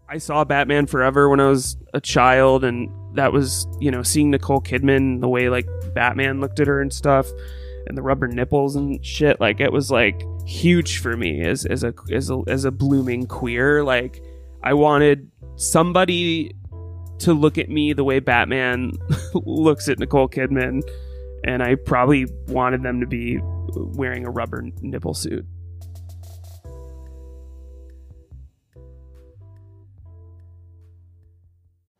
I saw Batman Forever when I was a child, and that was, you know, seeing Nicole Kidman, the way like Batman looked at her and stuff, and the rubber nipples and shit. Like, it was like huge for me as a blooming queer. Like, I wanted somebody to look at me the way Batman looks at Nicole Kidman, and I probably wanted them to be wearing a rubber nipple suit.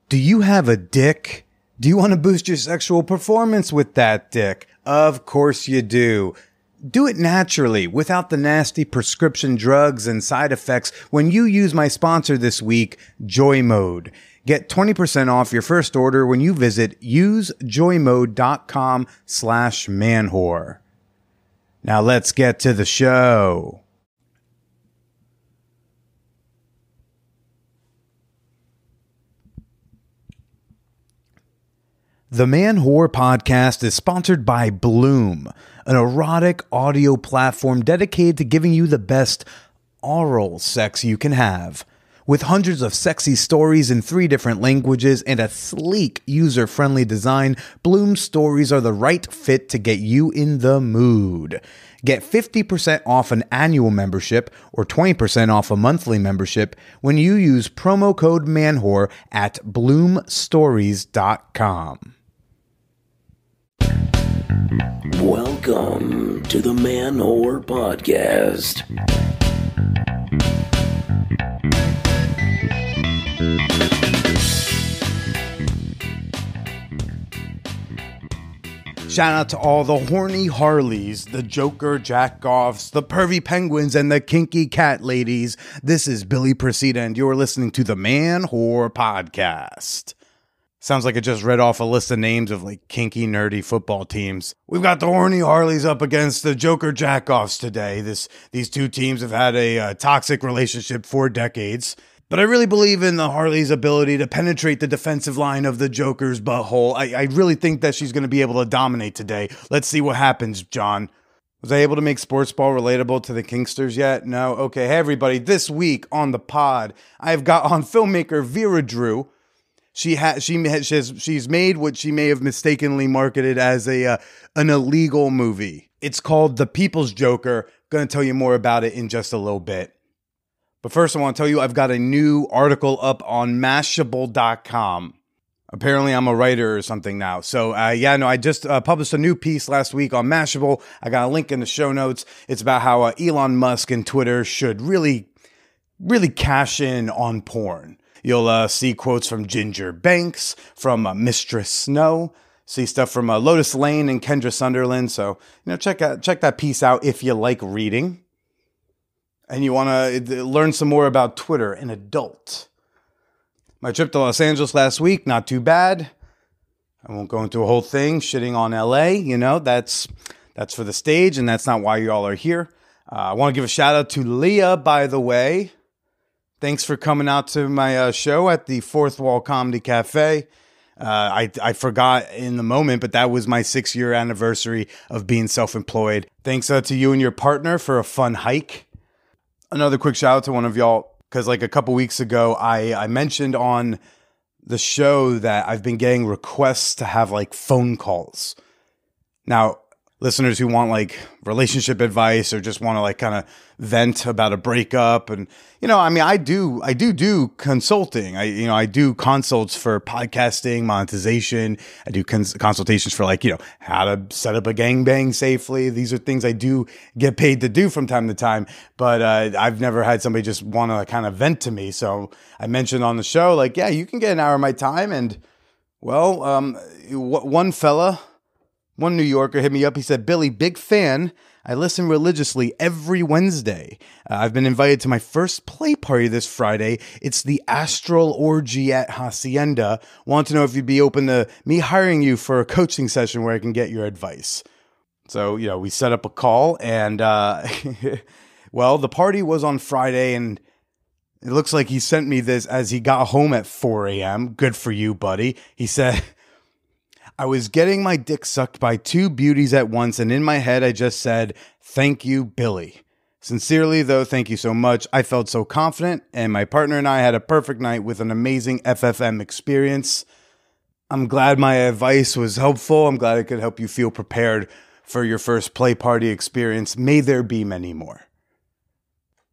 Do you have a dick? Do you want to boost your sexual performance with that dick? Of course you do. Do it naturally, without the nasty prescription drugs and side effects when you use my sponsor this week, Joy Mode. Get 20% off your first order when you visit usejoymode.com/manwhore. Now let's get to the show. The Man Whore Podcast is sponsored by Bloom, an erotic audio platform dedicated to giving you the best oral sex you can have. With hundreds of sexy stories in 3 different languages and a sleek, user-friendly design, Bloom stories are the right fit to get you in the mood. Get 50% off an annual membership or 20% off a monthly membership when you use promo code MANWHORE at bloomstories.com. Welcome to the Man Whore Podcast. Shout out to all the horny Harleys, the Joker jack-offs, the pervy penguins, and the kinky cat ladies. This is Billy Procida, and you're listening to the Man Whore Podcast. Sounds like I just read off a list of names of like kinky, nerdy football teams. We've got the horny Harleys up against the Joker Jackoffs today. These 2 teams have had a toxic relationship for decades. But I really believe in the Harley's ability to penetrate the defensive line of the Joker's butthole. I really think that she's going to be able to dominate today. Let's see what happens, John. Was I able to make sports ball relatable to the Kingsters yet? No? Okay, hey everybody. This week on the pod, I've got on filmmaker Vera Drew. She's made what she may have mistakenly marketed as an illegal movie. It's called The People's Joker. Going to tell you more about it in just a little bit. But first I want to tell you I've got a new article up on Mashable.com. Apparently I'm a writer or something now. So I just published a new piece last week on Mashable. I got a link in the show notes. It's about how Elon Musk and Twitter should really cash in on porn. You'll see quotes from Ginger Banks, from Mistress Snow, see stuff from Lotus Lane and Kendra Sunderland. So, check that piece out if you like reading and you want to learn some more about Twitter, an adult. My trip to Los Angeles last week, not too bad. I won't go into a whole thing shitting on LA. That's for the stage, and that's not why you all are here. I want to give a shout out to Leah, by the way. Thanks for coming out to my show at the Fourth Wall Comedy Cafe. I forgot in the moment, but that was my 6-year anniversary of being self-employed. Thanks to you and your partner for a fun hike. Another quick shout out to one of y'all, because like a couple weeks ago, I mentioned on the show that I've been getting requests to have like phone calls. Now, listeners who want like relationship advice or just want to like kind of vent about a breakup. And, I do consulting. I do consults for podcasting, monetization. I do consultations for like, how to set up a gangbang safely. These are things I do get paid to do from time to time, but I've never had somebody just want to kind of vent to me. So I mentioned on the show, like, yeah, you can get an hour of my time. And well, one New Yorker hit me up. He said, Billy, big fan. I listen religiously every Wednesday. I've been invited to my first play party this Friday. It's the Astral Orgy at Hacienda. Want to know if you'd be open to me hiring you for a coaching session where I can get your advice. So, we set up a call and, well, the party was on Friday and it looks like he sent me this as he got home at 4 a.m. Good for you, buddy. He said, I was getting my dick sucked by 2 beauties at once, and in my head I just said, thank you, Billy. Sincerely, though, thank you so much. I felt so confident, and my partner and I had a perfect night with an amazing FFM experience. I'm glad my advice was helpful. I'm glad it could help you feel prepared for your first play party experience. May there be many more.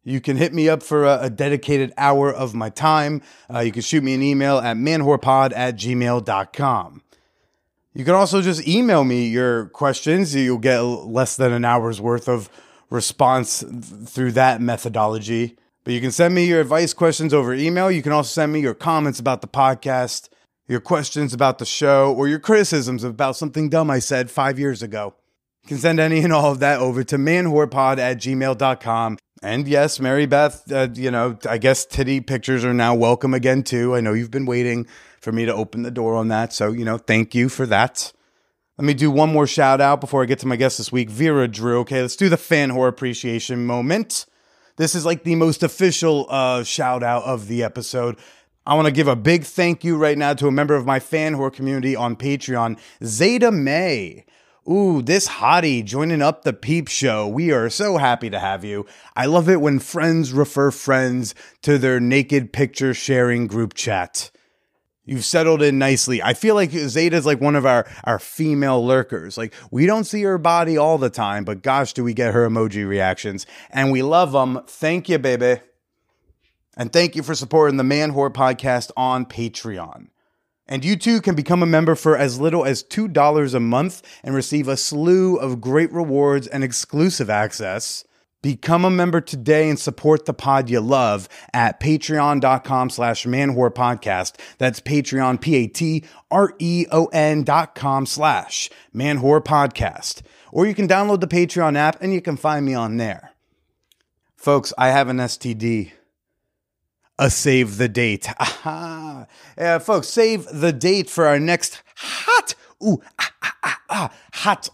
You can hit me up for a dedicated hour of my time. You can shoot me an email at manwhorepod@gmail.com. You can also just email me your questions. You'll get less than an hour's worth of response through that methodology. But you can send me your advice questions over email. You can also send me your comments about the podcast, your questions about the show, or your criticisms about something dumb I said 5 years ago. You can send any and all of that over to manwhorepod@gmail.com. And yes, Mary Beth, I guess titty pictures are now welcome again too. I know you've been waiting for me to open the door on that. So, thank you for that. Let me do one more shout out before I get to my guest this week, Vera Drew. Okay, let's do the fan whore appreciation moment. This is like the most official shout out of the episode. I want to give a big thank you right now to a member of my fan whore community on Patreon, Zeta May. Ooh, this hottie joining up the Peep Show. We are so happy to have you. I love it when friends refer friends to their naked picture sharing group chat. You've settled in nicely. I feel like Zeta's like one of our female lurkers. Like, we don't see her body all the time, but gosh, do we get her emoji reactions. And we love them. Thank you, baby. And thank you for supporting the Man Whore Podcast on Patreon. And you too can become a member for as little as $2 a month and receive a slew of great rewards and exclusive access. Become a member today and support the pod you love at patreon.com/manwhorepodcast. That's Patreon, patreon.com/manwhorepodcast. Or you can download the Patreon app and you can find me on there. Folks, I have an STD. A save the date. Aha. Folks, save the date for our next hot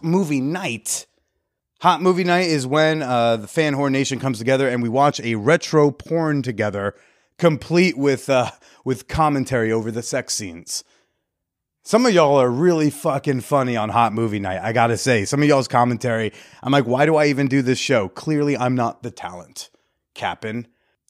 movie night. Hot movie night is when the Fan Whore Nation comes together and we watch a retro porn together, complete with commentary over the sex scenes. Some of y'all are really fucking funny on Hot Movie Night, I gotta say. Some of y'all's commentary, I'm like, why do I even do this show? Clearly, I'm not the talent. Cappin'.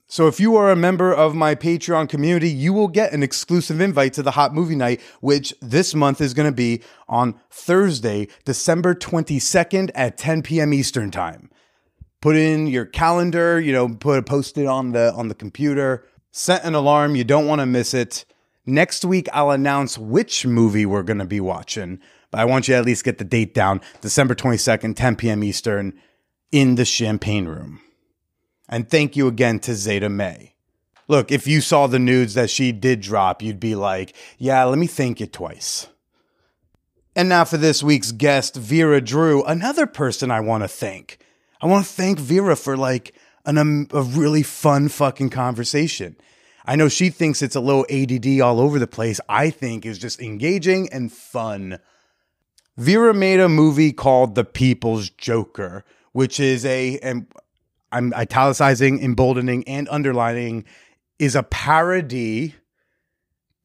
So if you are a member of my Patreon community, you will get an exclusive invite to the Hot Movie Night, which this month is going to be on Thursday, December 22nd at 10 p.m. Eastern Time. Put in your calendar, post it on the computer, set an alarm. You don't want to miss it. Next week, I'll announce which movie we're going to be watching, but I want you to at least get the date down. December 22nd, 10 p.m. Eastern in the Champagne Room. And thank you again to Zeta May. Look, if you saw the nudes that she did drop, you'd be like, yeah, let me thank you twice. And now for this week's guest, Vera Drew, another person I want to thank. I want to thank Vera for a really fun fucking conversation. I know she thinks it's a little ADD all over the place. I think it's just engaging and fun. Vera made a movie called The People's Joker, which is I'm italicizing, emboldening, and underlining, is a parody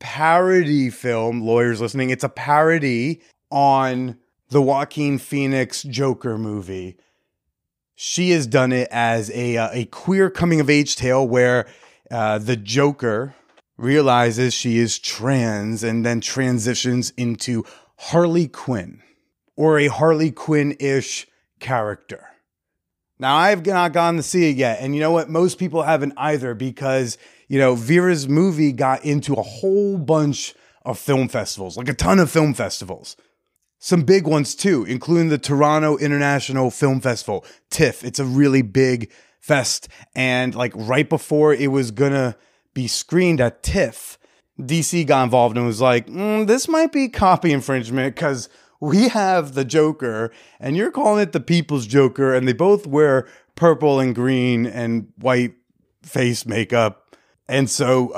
film. Lawyers listening, it's a parody on the Joaquin Phoenix Joker movie. She has done it as a queer coming-of-age tale where the Joker realizes she is trans and then transitions into Harley Quinn, or a Harley Quinn-ish character. Now, I've not gotten to see it yet. And you know what? Most people haven't either because, Vera's movie got into a whole bunch of film festivals, like a ton of film festivals. Some big ones too, including the Toronto International Film Festival, TIFF. It's a really big fest. And right before it was going to be screened at TIFF, DC got involved and was like, this might be copy infringement because we have the Joker, and you're calling it the People's Joker, and they both wear purple and green and white face makeup. And so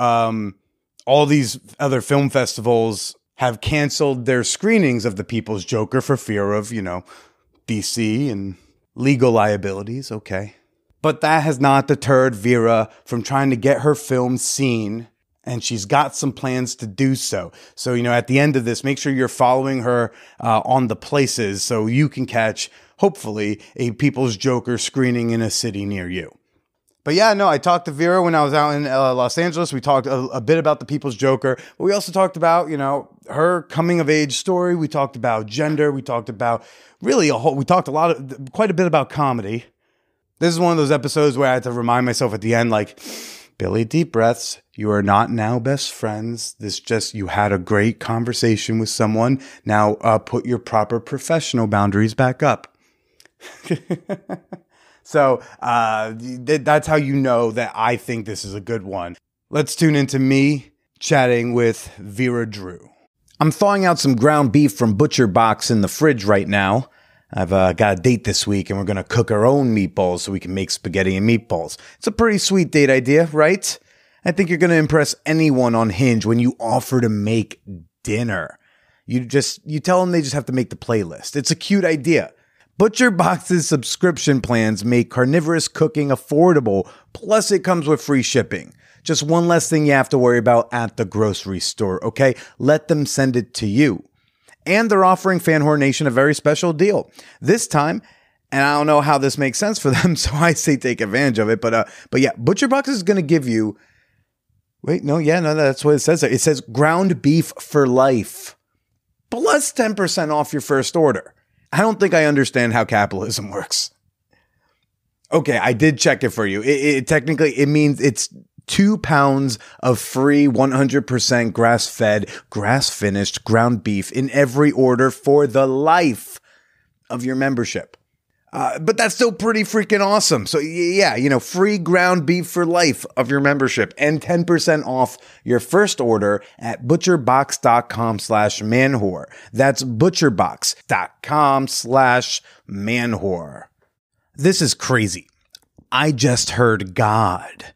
all these other film festivals have canceled their screenings of the People's Joker for fear of, DC and legal liabilities. Okay. But that has not deterred Vera from trying to get her film seen and she's got some plans to do so. So, at the end of this, make sure you're following her on the places so you can catch, hopefully, a People's Joker screening in a city near you. But yeah, no, I talked to Vera when I was out in Los Angeles. We talked a bit about the People's Joker, but we also talked about, her coming of age story. We talked about gender. We talked about quite a bit about comedy. This is one of those episodes where I had to remind myself at the end, like, Billy, deep breaths. You are not now best friends. You had a great conversation with someone. Now put your proper professional boundaries back up. So that's how you know that I think this is a good one. Let's tune into me chatting with Vera Drew. I'm thawing out some ground beef from Butcher Box in the fridge right now. I've got a date this week, and we're going to cook our own meatballs so we can make spaghetti and meatballs. It's a pretty sweet date idea, right? I think you're going to impress anyone on Hinge when you offer to make dinner. You tell them they just have to make the playlist. It's a cute idea. Butcher Box's subscription plans make carnivorous cooking affordable, plus it comes with free shipping. Just one less thing you have to worry about at the grocery store, okay? Let them send it to you. And they're offering Fan Whore Nation a very special deal. This time, and I don't know how this makes sense for them, so I say take advantage of it. But yeah, Butcher Box is going to give you... that's what it says there. It says ground beef for life, plus 10% off your first order. I don't think I understand how capitalism works. Okay, I did check it for you. It technically means it's 2 pounds of free 100% grass-fed, grass-finished ground beef in every order for the life of your membership. But that's still pretty freaking awesome. So yeah, free ground beef for life of your membership and 10% off your first order at butcherbox.com/manwhore. That's butcherbox.com/manwhore. This is crazy. I just heard God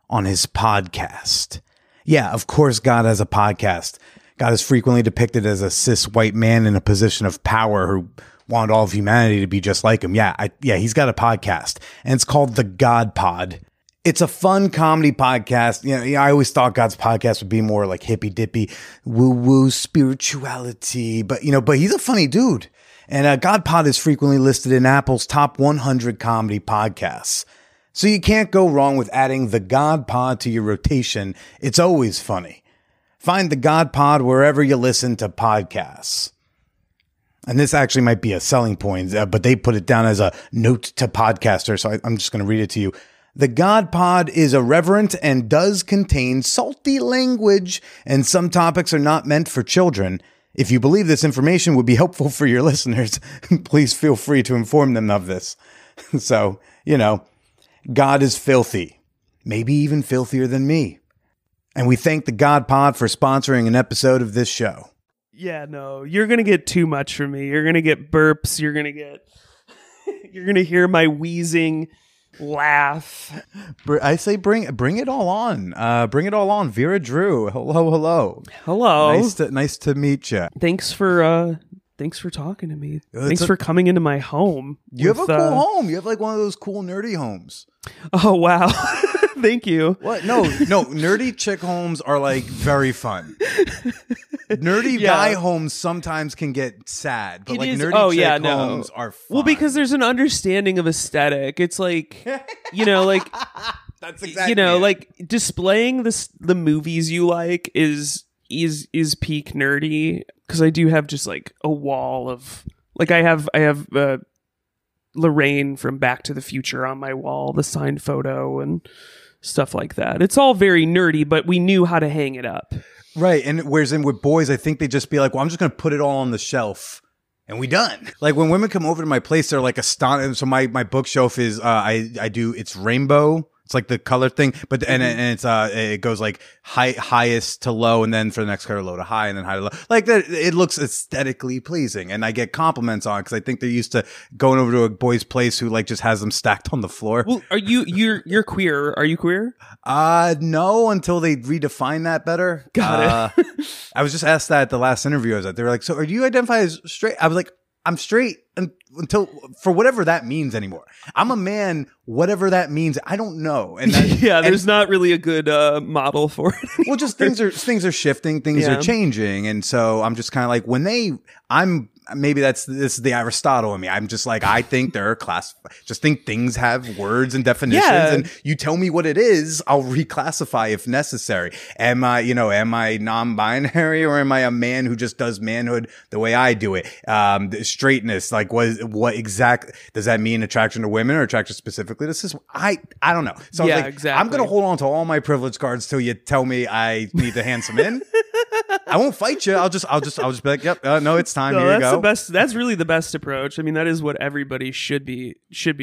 on his podcast. Yeah, of course God has a podcast. God is frequently depicted as a cis white man in a position of power who wanted all of humanity to be just like him. Yeah, he's got a podcast, and it's called The God Pod. It's a fun comedy podcast. I always thought God's podcast would be more like hippy dippy, woo woo spirituality, but he's a funny dude. And God Pod is frequently listed in Apple's top 100 comedy podcasts. So you can't go wrong with adding The God Pod to your rotation. It's always funny. Find The God Pod wherever you listen to podcasts. And this actually might be a selling point, but they put it down as a note to podcaster, so I'm just going to read it to you. The God Pod is irreverent and does contain salty language, and some topics are not meant for children. If you believe this information would be helpful for your listeners, please feel free to inform them of this. So, God is filthy, maybe even filthier than me. And we thank the God Pod for sponsoring an episode of this show. Yeah, no, you're going to get too much from me. You're going to get burps. You're going to hear my wheezing laugh. I say bring it all on. Bring it all on. Vera Drew. Hello. Nice to meet you. Thanks for talking to me. Thanks for coming into my home. You have a cool home. You have like one of those cool nerdy homes. Oh, wow. Thank you. What? No, nerdy chick homes are like very fun. Nerdy guy homes sometimes can get sad, but nerdy chick homes are fun. Well, because there's an understanding of aesthetic. It's like, that's exactly like displaying the movies you like is peak nerdy, because I do have just like a wall of like I have Lorraine from Back to the Future on my wall, the signed photo and stuff like that. It's all very nerdy, but we knew how to hang it up. Right. And whereas with boys, I think they just be like, well, I'm just going to put it all on the shelf and we done. Like when women come over to my place, they're like astonished. So my bookshelf is, it's rainbow. It's like the color thing, but and it's it goes like highest to low, and then for the next color low to high, and then high to low. Like that, it looks aesthetically pleasing, and I get compliments on it because I think they're used to going over to a boy's place who like just has them stacked on the floor. Well, you're queer? Are you queer? No, until they redefine that better. Got it. I was just asked that at the last interview I was at. They were like, "So, are you identify as straight?" I was like, I'm straight until for whatever that means anymore. I'm a man, whatever that means. I don't know. And there's not really a good model for it anymore. Well, just things are shifting, things are changing, and so I'm just kind of like maybe this is the Aristotle in me. I'm just like, I think there are just think things have words and definitions, and you tell me what it is, I'll reclassify if necessary. Am I non-binary, or am I a man who just does manhood the way I do it? Straightness, like what exactly does that mean? Attraction to women or attraction specifically to cis? I don't know. So I was like, exactly. I'm gonna hold on to all my privilege cards till you tell me I need to hand some in. I won't fight you. I'll just be like, yep, no, it's time. Here you go. That's really the best approach. I mean, that is what everybody should be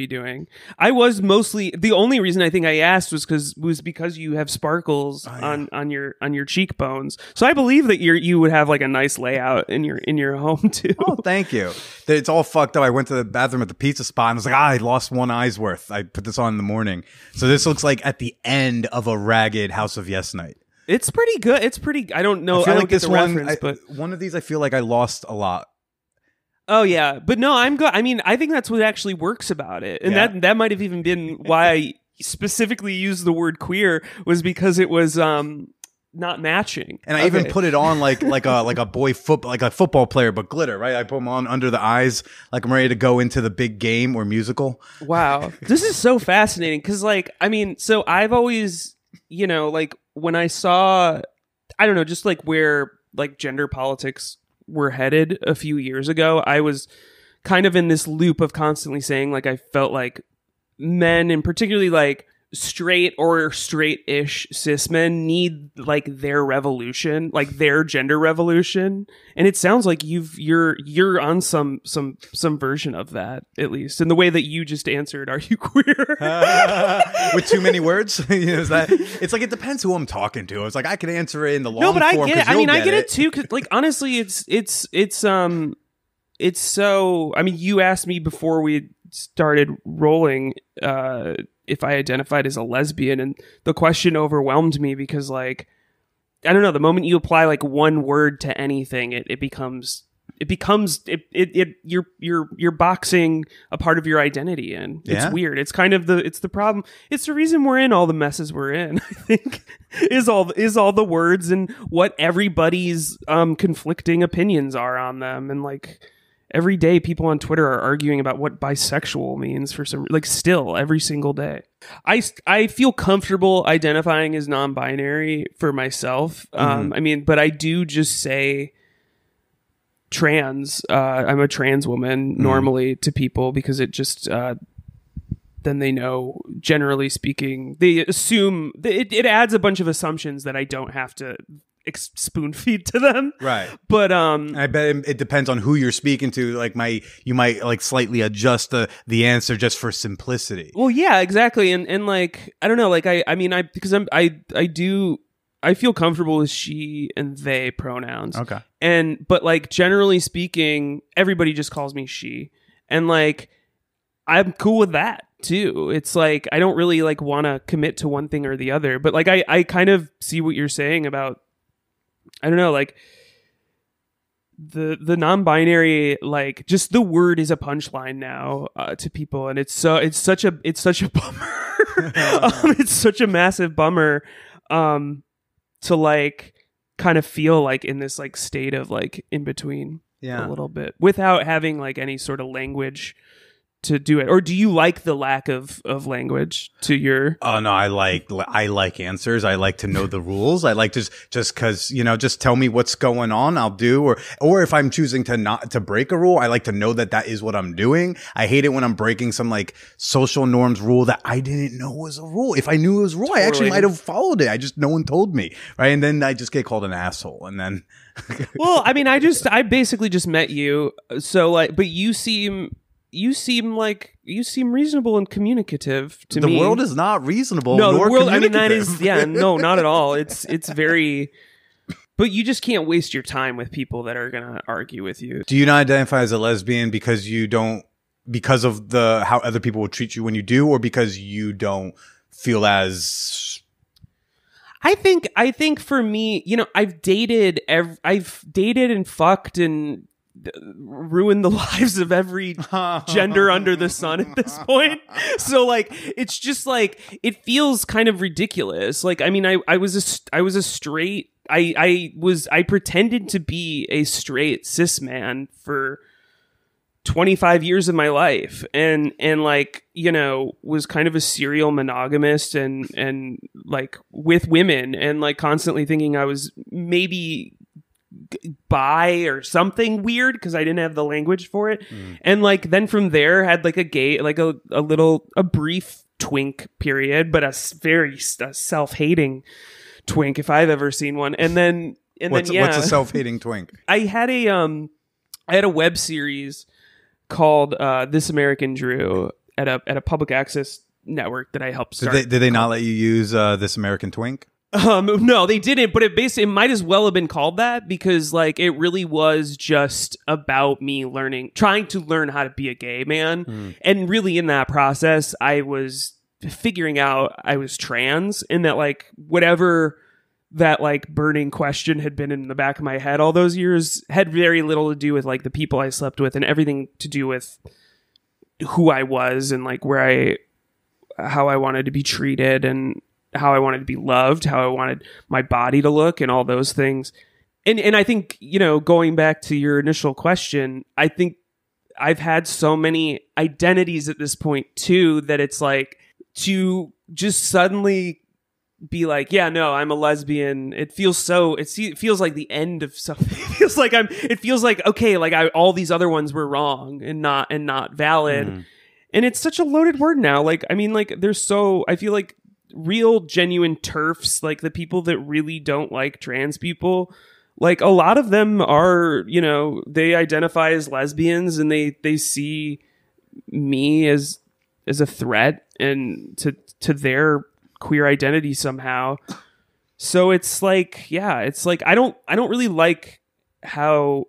doing. I was mostly, the only reason I think I asked was because you have sparkles on your cheekbones. So I believe that you would have like a nice layout in your home too. Oh, thank you. It's all fucked up. I went to the bathroom at the pizza spot and I was like, I lost one eye's worth. I put this on in the morning. So this looks like at the end of a ragged House of Yes night. It's pretty good. It's pretty. I don't know. I don't get the reference, but one of these, I feel like I lost a lot. Oh yeah, but no, I'm good. I mean, I think that's what actually works about it, and that might have even been why I specifically used the word queer, was because it was not matching. And I even put it on like a boy like a football player, but glitter, right? I put them on under the eyes, like I'm ready to go into the big game or musical. Wow, this is so fascinating because, like, I mean, so I've always, like when I saw, I don't know, just like where like gender politics were headed a few years ago, I was kind of in this loop of constantly saying, like, I felt like men, and particularly like straight or straight-ish cis men, need like their revolution, like their gender revolution. And it sounds like you're on some version of that, at least in the way that you just answered, are you queer? With too many words. Is that, it's like, it depends who I'm talking to. It's like, I could answer it in the long form. No, but I get it. I mean, I get it too, because like, honestly, it's so, I mean, you asked me before we started rolling if I identified as a lesbian, and the question overwhelmed me because, like, I don't know, the moment you apply like one word to anything, it becomes you're boxing a part of your identity in. Yeah. It's weird. It's kind of it's the problem. It's the reason we're in all the messes we're in, I think, is all the words and what everybody's conflicting opinions are on them. And like, every day people on Twitter are arguing about what bisexual means for some, like, still every single day. I feel comfortable identifying as non-binary for myself. I mean, but I do just say trans. I'm a trans woman normally to people, because it just, then they know, generally speaking, they assume it adds a bunch of assumptions that I don't have to spoon feed to them, right? But I bet it depends on who you're speaking to. Like, you might like slightly adjust the answer just for simplicity. Well, yeah, exactly. And like, I don't know, like I feel comfortable with she and they pronouns. Okay. But like, generally speaking, everybody just calls me she, and like, I'm cool with that too. It's like, I don't really like want to commit to one thing or the other, but like, I kind of see what you're saying about, I don't know, like the non-binary, like, just the word is a punchline now to people, and it's such a bummer. It's such a massive bummer to like kind of feel like in this like state of like in between a little bit, without having like any sort of language to do it. Or do you like the lack of language to your... Oh no, I like answers. I like to know the rules. I like just because, just tell me what's going on, I'll do. Or if I'm choosing to break a rule, I like to know that is what I'm doing. I hate it when I'm breaking some like social norms rule that I didn't know was a rule. If I knew it was a rule, totally. I actually might have followed it. No one told me, right? And then I just get called an asshole, and then... Well, I mean, I basically just met you, so like, but you seem reasonable and communicative to me. The world is not reasonable. No, nor the world. I mean, that communicative. is, no, not at all. It's very. But you just can't waste your time with people that are gonna argue with you. Do you not identify as a lesbian because of how other people will treat you when you do, or because you don't feel as? I think for me, I've dated and fucked and ruin the lives of every gender under the sun at this point. So like, it's just like, it feels kind of ridiculous. Like, I mean, I was a straight, I pretended to be a straight cis man for 25 years of my life, and like, you know, was kind of a serial monogamist and like with women, and like constantly thinking I was maybe bi or something weird because I didn't have the language for it. And like, then from there had like a gay, like a brief twink period, but a very self-hating twink if I've ever seen one. And then what's a self-hating twink? I had a web series called This American Drew at a public access network that I helped start. Did they not let you use This American Twink? No, they didn't, but it might as well have been called that, because like it really was just about me trying to learn how to be a gay man. And really in that process, I was figuring out I was trans, and that like whatever that like burning question had been in the back of my head all those years had very little to do with like the people I slept with, and everything to do with who I was and like how I wanted to be treated, and how I wanted to be loved, how I wanted my body to look, and all those things. And I think, you know, going back to your initial question, I think I've had so many identities at this point too, that it's like, to just suddenly be like, yeah, no, I'm a lesbian. It feels like the end of something. It feels like, okay, like all these other ones were wrong and not valid. And it's such a loaded word now. Like, I mean, like I feel like real genuine TERFs, like the people that really don't like trans people, like a lot of them are, you know, they identify as lesbians, and they see me as a threat and to their queer identity somehow. So it's like, yeah, it's like I don't really like how,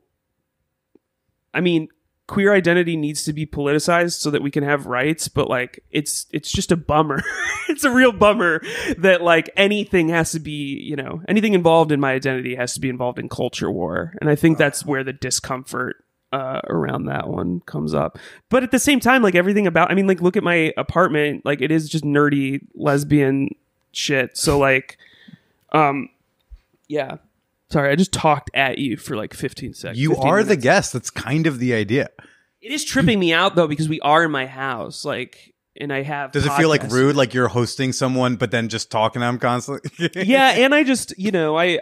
I mean, queer identity needs to be politicized so that we can have rights, but like it's just a bummer. It's a real bummer that like anything has to be, you know, anything involved in my identity has to be involved in culture war. And I think that's where the discomfort around that one comes up. But at the same time, like everything about, I mean, like look at my apartment, like it is just nerdy lesbian shit. So like, yeah. Sorry, I just talked at you for like 15 seconds. You are minutes. The guest. That's kind of the idea. It is tripping me out though, because we are in my house, like, and I have. Does it feel like rude, like you're hosting someone, but then just talking to them constantly? Yeah, and I just, you know, I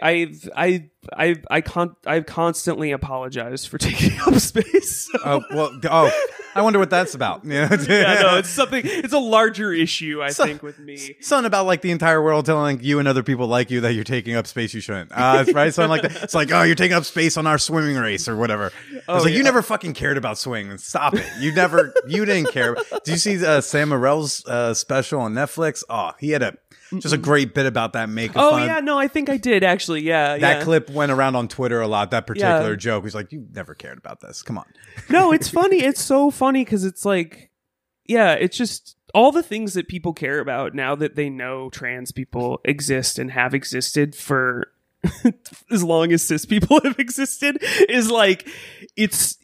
constantly apologize for taking up space. So. I wonder what that's about. Yeah, no, it's a larger issue, I think, with me. Something about like the entire world telling you and other people like you that you're taking up space you shouldn't. Right? Something like that. It's like, oh, you're taking up space on our swimming race or whatever. It's like, you never fucking cared about swimming. Stop it. You didn't care. Did you see Sam Morrill's special on Netflix? Oh, he had just a great bit about that make Oh fun. Yeah, no, I think I did actually. Yeah, that clip went around on Twitter a lot. That particular joke. He's like, you never cared about this. Come on. No, it's funny. It's so funny because it's like, yeah, it's just all the things that people care about now that they know trans people exist and have existed for as long as cis people have existed is like, it's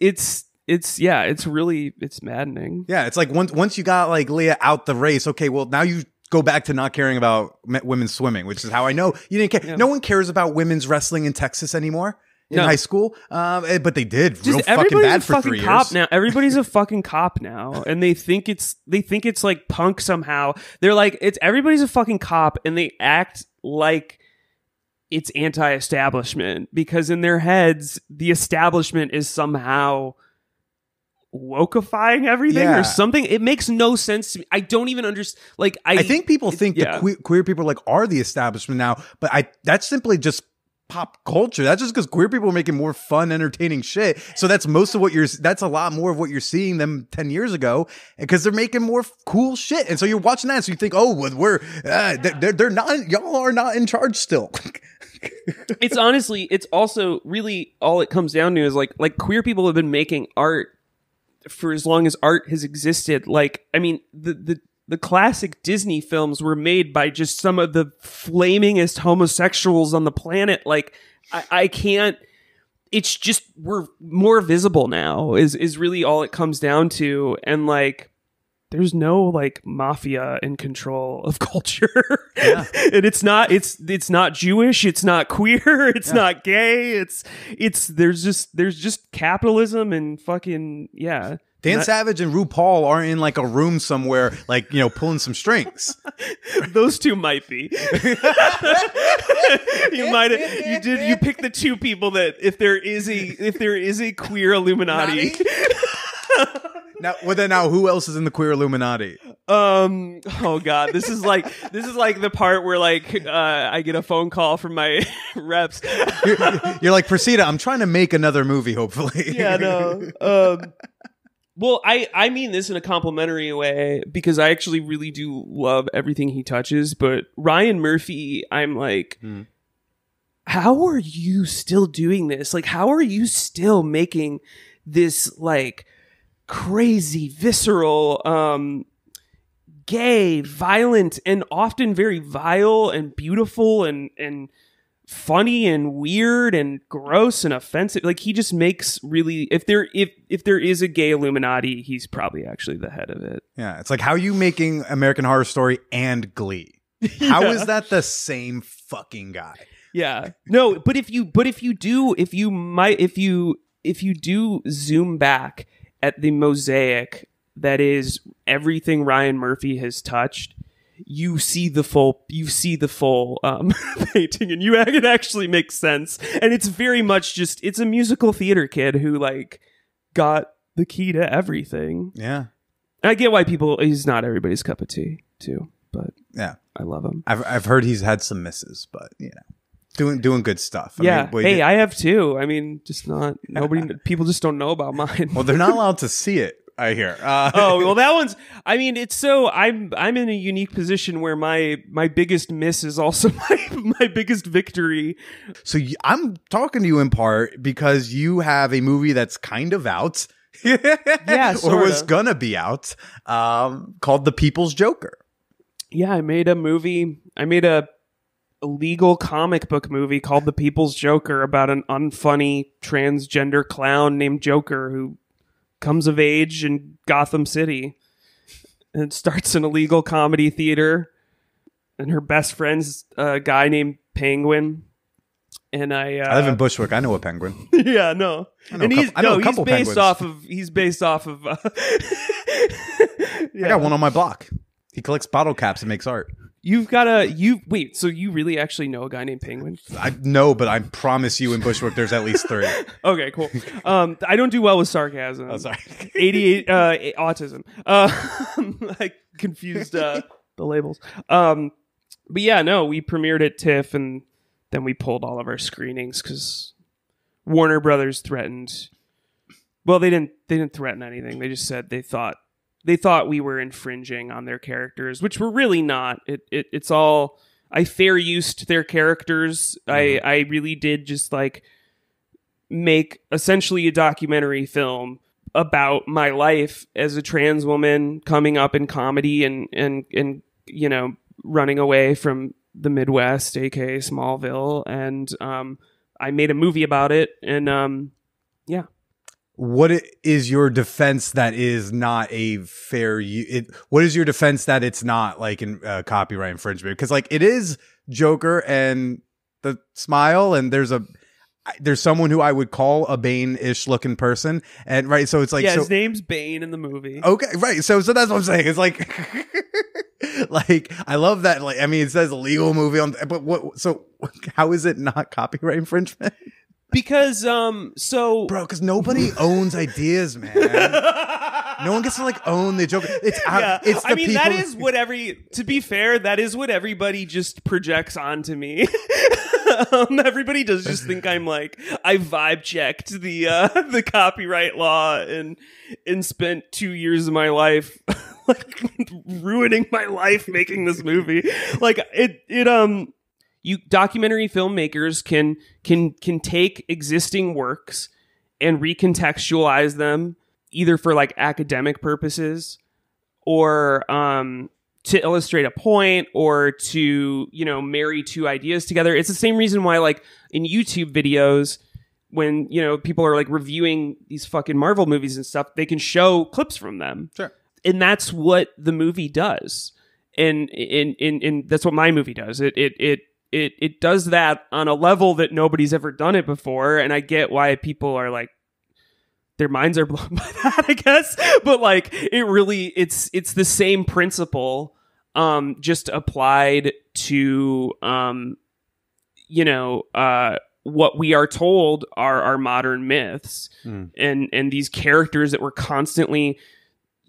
maddening. Yeah, it's like once you got like Leah out the race, okay, well now you go back to not caring about women's swimming, which is how I know you didn't care. Yeah. No one cares about women's wrestling in Texas anymore in high school, but they did just real fucking bad for 3 years. Now everybody's a fucking cop now, and they think it's like punk somehow. They're like, everybody's a fucking cop, and they act like it's anti-establishment because in their heads the establishment is somehow wokeifying everything or something. It makes no sense to me. I don't even understand. Like, I think people think that queer people like are the establishment now, but that's simply just pop culture. That's just because queer people are making more fun, entertaining shit. So that's most of that's a lot more of what you're seeing them 10 years ago, because they're making more cool shit. And so you're watching that, so you think, oh, well, they're not, y'all are not in charge still. It's also really all it comes down to is like queer people have been making art for as long as art has existed. Like, I mean, the classic Disney films were made by just some of the flamingest homosexuals on the planet. Like, I can't it's just we're more visible now is really all it comes down to. And like there's no like mafia in control of culture. Yeah. And it's not Jewish, it's not queer, it's not gay, it's there's just capitalism and fucking Dan Savage and RuPaul are in like a room somewhere, like, you know, pulling some strings. Those two might be. You picked the two people that if there is a queer Illuminati. Now who else is in the queer Illuminati? Oh god, this is like the part where like I get a phone call from my reps. You're like, Presida, I'm trying to make another movie, hopefully. Yeah, no. Well, I mean this in a complimentary way because I actually really do love everything he touches. But Ryan Murphy, I'm like, how are you still doing this? Like, how are you still making this like crazy, visceral, gay, violent, and often very vile and beautiful and funny and weird and gross and offensive. Like he just makes really, if there is a gay Illuminati, he's probably actually the head of it. Yeah, it's like, how are you making American Horror Story and Glee? How is that the same fucking guy? Yeah, no, but if you do zoom back at the mosaic that is everything Ryan Murphy has touched, you see the full painting, and it actually makes sense. And it's very much just, it's a musical theater kid who like got the key to everything. Yeah. And I get why he's not everybody's cup of tea too, but yeah, I love him. I've heard he's had some misses, but you know, doing good stuff. I mean, I have too. I mean, just not people just don't know about mine. Well, they're not allowed to see it, I hear. Oh, well, that one's, I mean, it's so, I'm in a unique position where my biggest miss is also my biggest victory. So I'm talking to you in part because you have a movie that's kind of out. Yeah, or was gonna be out, called The People's Joker. Yeah, I made a movie. I made a legal comic book movie called The People's Joker about an unfunny transgender clown named Joker who comes of age in Gotham City and starts an illegal comedy theater, and her best friend's a guy named Penguin. And I live in Bushwick. I know a penguin. Yeah, no. And he's based off of yeah. I got one on my block. He collects bottle caps and makes art. Wait, so you really actually know a guy named Penguin? I know, but I promise you in Bushwick there's at least 3. Okay, cool. I don't do well with sarcasm. Oh, sorry. 88 autism. I confused the labels. But yeah, no, we premiered at TIFF and then we pulled all of our screenings because Warner Brothers threatened. Well, they didn't threaten anything. They just said they thought we were infringing on their characters, which we're really not. It's all, I fair used their characters. Mm-hmm. I really did just like make essentially a documentary film about my life as a trans woman coming up in comedy and you know, running away from the Midwest, aka Smallville. And I made a movie about it, and yeah. What is your defense that is not a fair what is your defense that it's not like in copyright infringement? Because like it is Joker and the smile, and there's someone who I would call a Bane-ish looking person, and right, so it's like, his name's Bane in the movie. Okay, right, so that's what I'm saying. It's like like I love that. Like, I mean, it says legal movie on, but what? So how is it not copyright infringement? Because bro, because nobody owns ideas, man. No one gets to like own the Joker. It's out. Yeah. It's the people. That is what to be fair, that is what everybody just projects onto me. Everybody does just think I'm like, I vibe checked the copyright law and spent 2 years of my life like ruining my life making this movie. Like documentary filmmakers can take existing works and recontextualize them either for like academic purposes or to illustrate a point or to, you know, marry two ideas together. It's the same reason why like in YouTube videos, when, you know, people are like reviewing these fucking Marvel movies and stuff, they can show clips from them. Sure. And that's what the movie does. And that's what my movie does. It does that on a level that nobody's ever done it before. And I get why people are like, their minds are blown by that, I guess. But like, it's the same principle, just applied to, you know, what we are told are our modern myths, and these characters that were constantly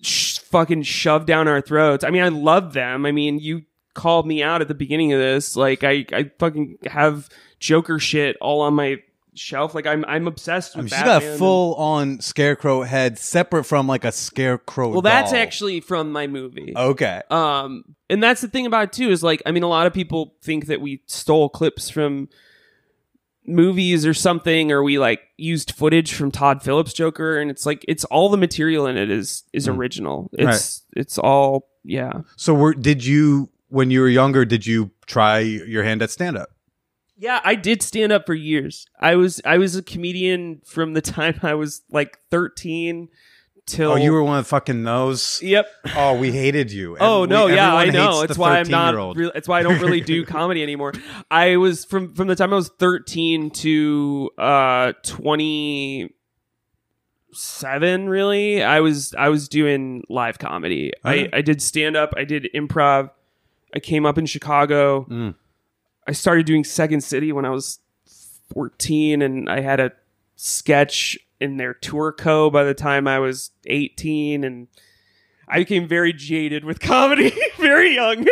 fucking shoved down our throats. I mean, I love them. I mean, you called me out at the beginning of this. Like, I fucking have Joker shit all on my shelf. Like, I'm obsessed with Batman. She's got a full on scarecrow head, separate from like a scarecrow. Well, that's actually from my movie. Okay. And that's the thing about it too, is like, I mean, a lot of people think that we stole clips from movies or something, or we like used footage from Todd Phillips' Joker, and it's like, it's all the material in it is original. It's all, yeah. So when you were younger, did you try your hand at stand-up? Yeah, I did stand up for years. I was a comedian from the time I was like 13 till... Oh, you were one of fucking those? Yep. Oh, we hated you. I know. It's why I'm not... It's why I don't really do comedy anymore. I was from the time I was 13 to 27, really. I was doing live comedy. Okay. I did stand up. I did improv. I came up in Chicago. I started doing Second City when I was 14, and I had a sketch in their tour co by the time I was 18, and I became very jaded with comedy very young.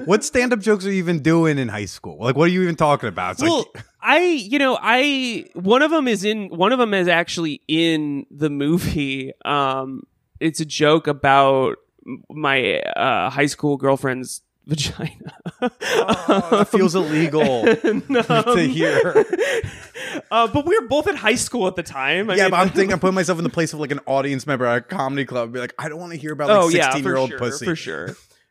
What stand-up jokes are you even doing in high school? Like, what are you even talking about? It's well, like... one of them is actually in the movie. It's a joke about my high school girlfriend's vagina. That feels illegal to hear. But we were both at high school at the time. But I'm putting myself in the place of like an audience member at a comedy club and be like, I don't want to hear about like 16-year-old pussy.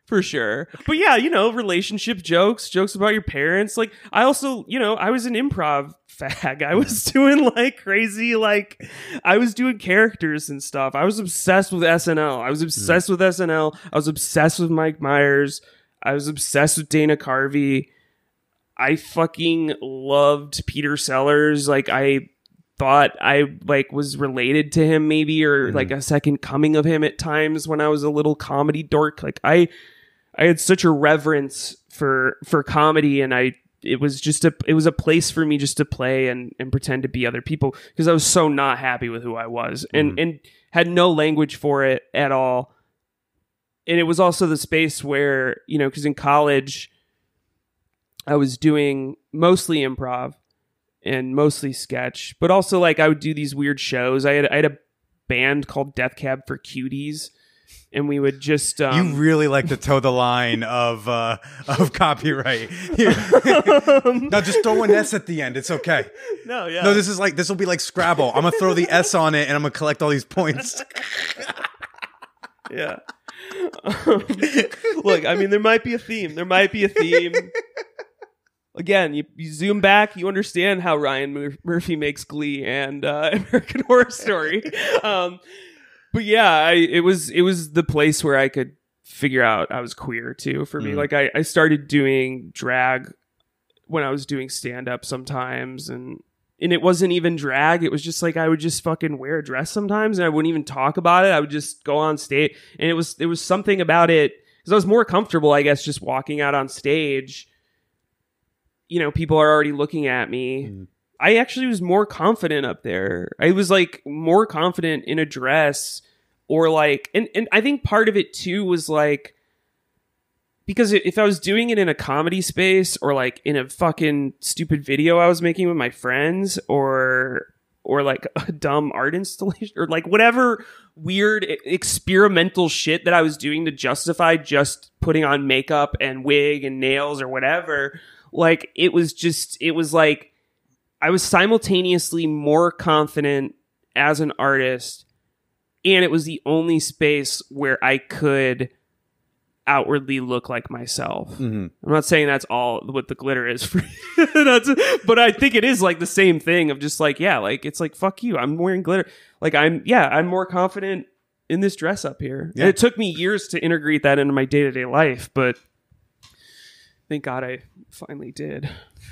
For sure. But yeah, you know, relationship jokes about your parents. Like, I also, you know, I was an improv fag. I was doing like crazy, like I was doing characters and stuff. I was obsessed with SNL. I was obsessed with Mike Myers. I was obsessed with Dana Carvey. I fucking loved Peter Sellers. Like, I thought I like was related to him maybe, or like a second coming of him at times when I was a little comedy dork. Like, I had such a reverence for comedy, and it was a place for me just to play and pretend to be other people, because I was so not happy with who I was and had no language for it at all. And it was also the space where, you know, because in college I was doing mostly improv and mostly sketch, but also like I would do these weird shows. I had a band called Death Cab for Cuties, and we would just you really like to toe the line of copyright. No, just throw an S at the end. It's okay. No, this will be like Scrabble. I'm gonna throw the S on it and I'm gonna collect all these points. Yeah. Look, I mean, there might be a theme. Again, you zoom back, you understand how Ryan Murphy makes Glee and American Horror Story. But yeah, it was the place where I could figure out I was queer too. For me, like I started doing drag when I was doing stand up sometimes, and it wasn't even drag. It was just like I would just fucking wear a dress sometimes, and I wouldn't even talk about it. I would just go on stage, and it was something about it, because I was more comfortable, I guess, just walking out on stage. You know, people are already looking at me. I actually was more confident up there. I was like more confident in a dress, or like, and I think part of it too was like, because if I was doing it in a comedy space, or like in a fucking stupid video I was making with my friends, or like a dumb art installation, or like whatever weird experimental shit that I was doing to justify just putting on makeup and wig and nails or whatever, like it was like I was simultaneously more confident as an artist, and it was the only space where I could outwardly look like myself. Mm-hmm. I'm not saying that's all what the glitter is for but I think it is like the same thing of just like, yeah, like it's like, fuck you, I'm wearing glitter. Like I'm more confident in this dress up here. Yeah. And it took me years to integrate that into my day-to-day life, but thank God I finally did.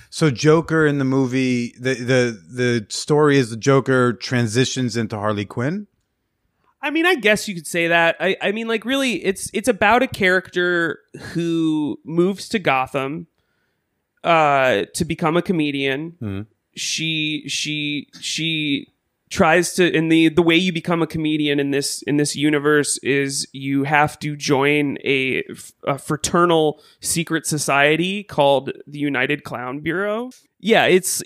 So Joker in the movie, the story is the Joker transitions into Harley Quinn. I mean, I guess you could say that. I mean, like, really, it's about a character who moves to Gotham to become a comedian. Mm-hmm. She tries to, and the way you become a comedian in this universe is you have to join a fraternal secret society called the United Clown Bureau. Yeah, it's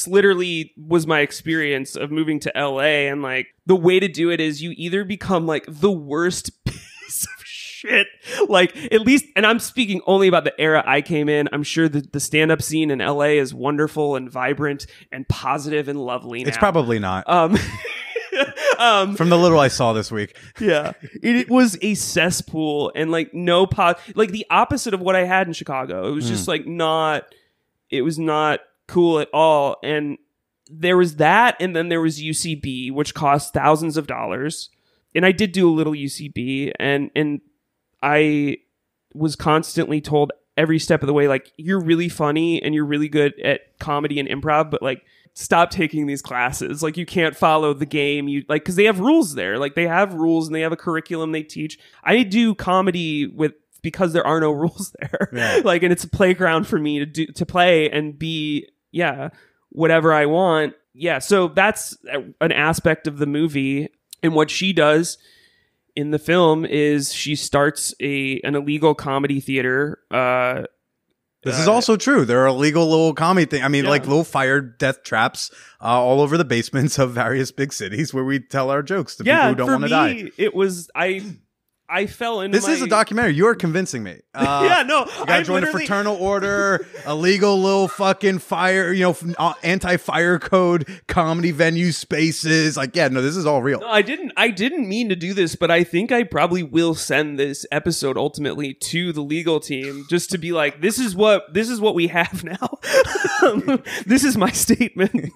literally was my experience of moving to LA, and like the way to do it is you either become like the worst piece of shit, like at least, and I'm speaking only about the era I came in. I'm sure the stand-up scene in LA is wonderful and vibrant and positive and lovely now. It's probably not. From the little I saw this week. Yeah. It was a cesspool and like like the opposite of what I had in Chicago. It was just like it was not cool at all. And there was that, and then there was UCB, which cost thousands of dollars. And I did do a little UCB, and I was constantly told every step of the way, like, you're really funny and you're really good at comedy and improv, but like, stop taking these classes. Like, you can't follow the game. You like, because they have rules there. Like, they have rules and they have a curriculum they teach. I do comedy because there are no rules there. Yeah. Like, and it's a playground for me to play and be, whatever I want. Yeah. So that's an aspect of the movie. And what she does in the film is she starts an illegal comedy theater. This is also true. There are illegal little comedy things. I mean, like little fire death traps all over the basements of various big cities where we tell our jokes to people who don't want to die. It was I fell into this is a documentary. You are convincing me. You gotta join a fraternal order, a legal little fucking fire, anti-fire code comedy venue spaces. Like, this is all real. No, I didn't mean to do this, but I think I probably will send this episode ultimately to the legal team just to be like, this is what we have now. This is my statement.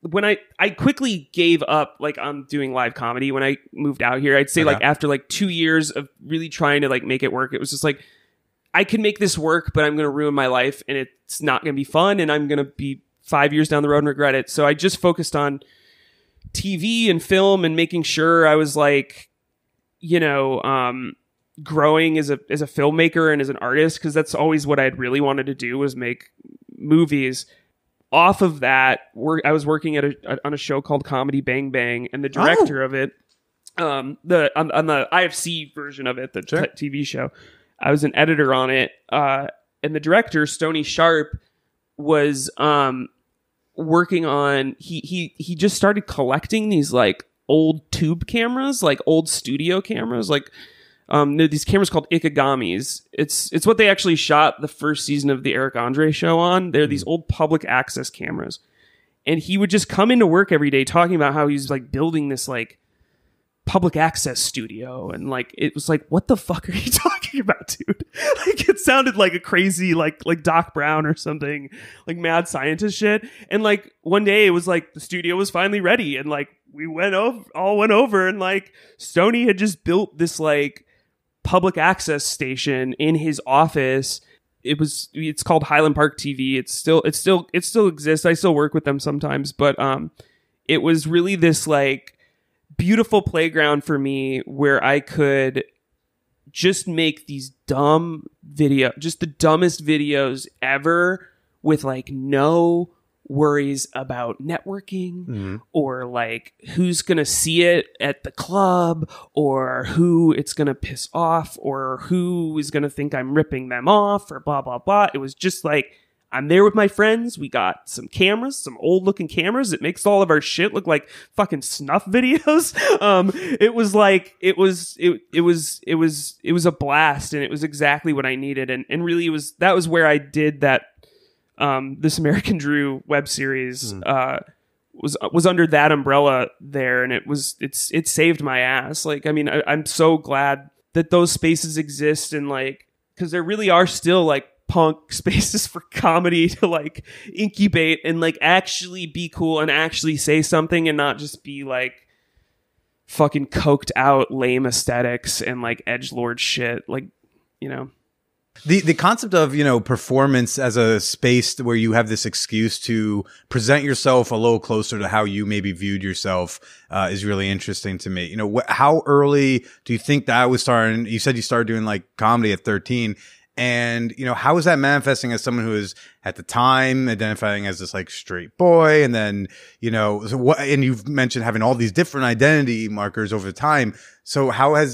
When I quickly gave up like on doing live comedy when I moved out here. I'd say like after like 2 years of really trying to like make it work, it was just like, I can make this work, but I'm going to ruin my life and it's not going to be fun, and I'm going to be 5 years down the road and regret it. So I just focused on TV and film and making sure I was like, growing as a filmmaker and as an artist, because that's always what I'd really wanted to do, was make movies. Off of that, I was working on a show called Comedy Bang Bang, and the director of it, on the IFC version of it, the TV show, I was an editor on it, and the director, Stoney Sharp, was working on. He just started collecting these like old tube cameras, like old studio cameras, like. These cameras called Ikagamis. It's what they actually shot the first season of the Eric Andre show on. They're these old public access cameras. And he would just come into work every day talking about how he's like building this like public access studio. And like, it was like, what the fuck are you talking about, dude? Like, it sounded like a crazy, like Doc Brown or something, like mad scientist shit. And like one day it was like the studio was finally ready. And like we went over and like Stoney had just built this like public access station in his office. It's called Highland Park TV. It still exists. I still work with them sometimes, but it was really this like beautiful playground for me where I could just make these just the dumbest videos ever, with like no worries about networking or like who's gonna see it at the club, or who it's gonna piss off, or who is gonna think I'm ripping them off, or blah blah blah. It was just like, I'm there with my friends. We got some cameras, some old looking cameras. It makes all of our shit look like fucking snuff videos. It was like, it was a blast, and it was exactly what I needed. And really that was where I did that. This American Drew web series was under that umbrella there, and it saved my ass. Like, I mean, I'm so glad that those spaces exist, and like, because there really are still like punk spaces for comedy to like incubate and like actually be cool and actually say something and not just be like fucking coked out lame aesthetics and like edgelord shit, like, you know. The concept of, you know, performance as a space where you have this excuse to present yourself a little closer to how you maybe viewed yourself is really interesting to me. You know, how early do you think that was starting? You said you started doing like comedy at 13. And, you know, how is that manifesting as someone who is at the time identifying as this like straight boy? And then, you know, and you've mentioned having all these different identity markers over time. So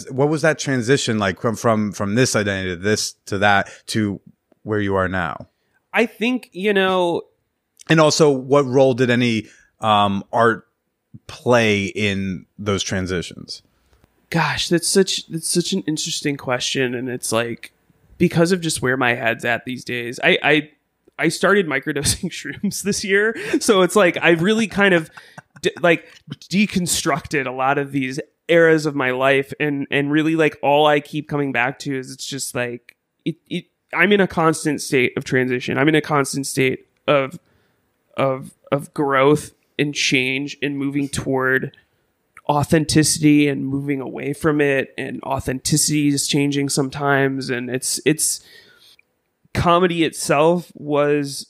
what was that transition like from this identity to this, to that, to where you are now? I think, you know. And also, what role did any art play in those transitions? Gosh, that's such an interesting question. And it's like, because of just where my head's at these days, I started microdosing shrooms this year. So it's like, I really kind of deconstructed a lot of these eras of my life, and really like all I keep coming back to is it's just like, I'm in a constant state of transition. I'm in a constant state of growth and change and moving toward authenticity and moving away from it, and authenticity is changing sometimes, and it's comedy itself was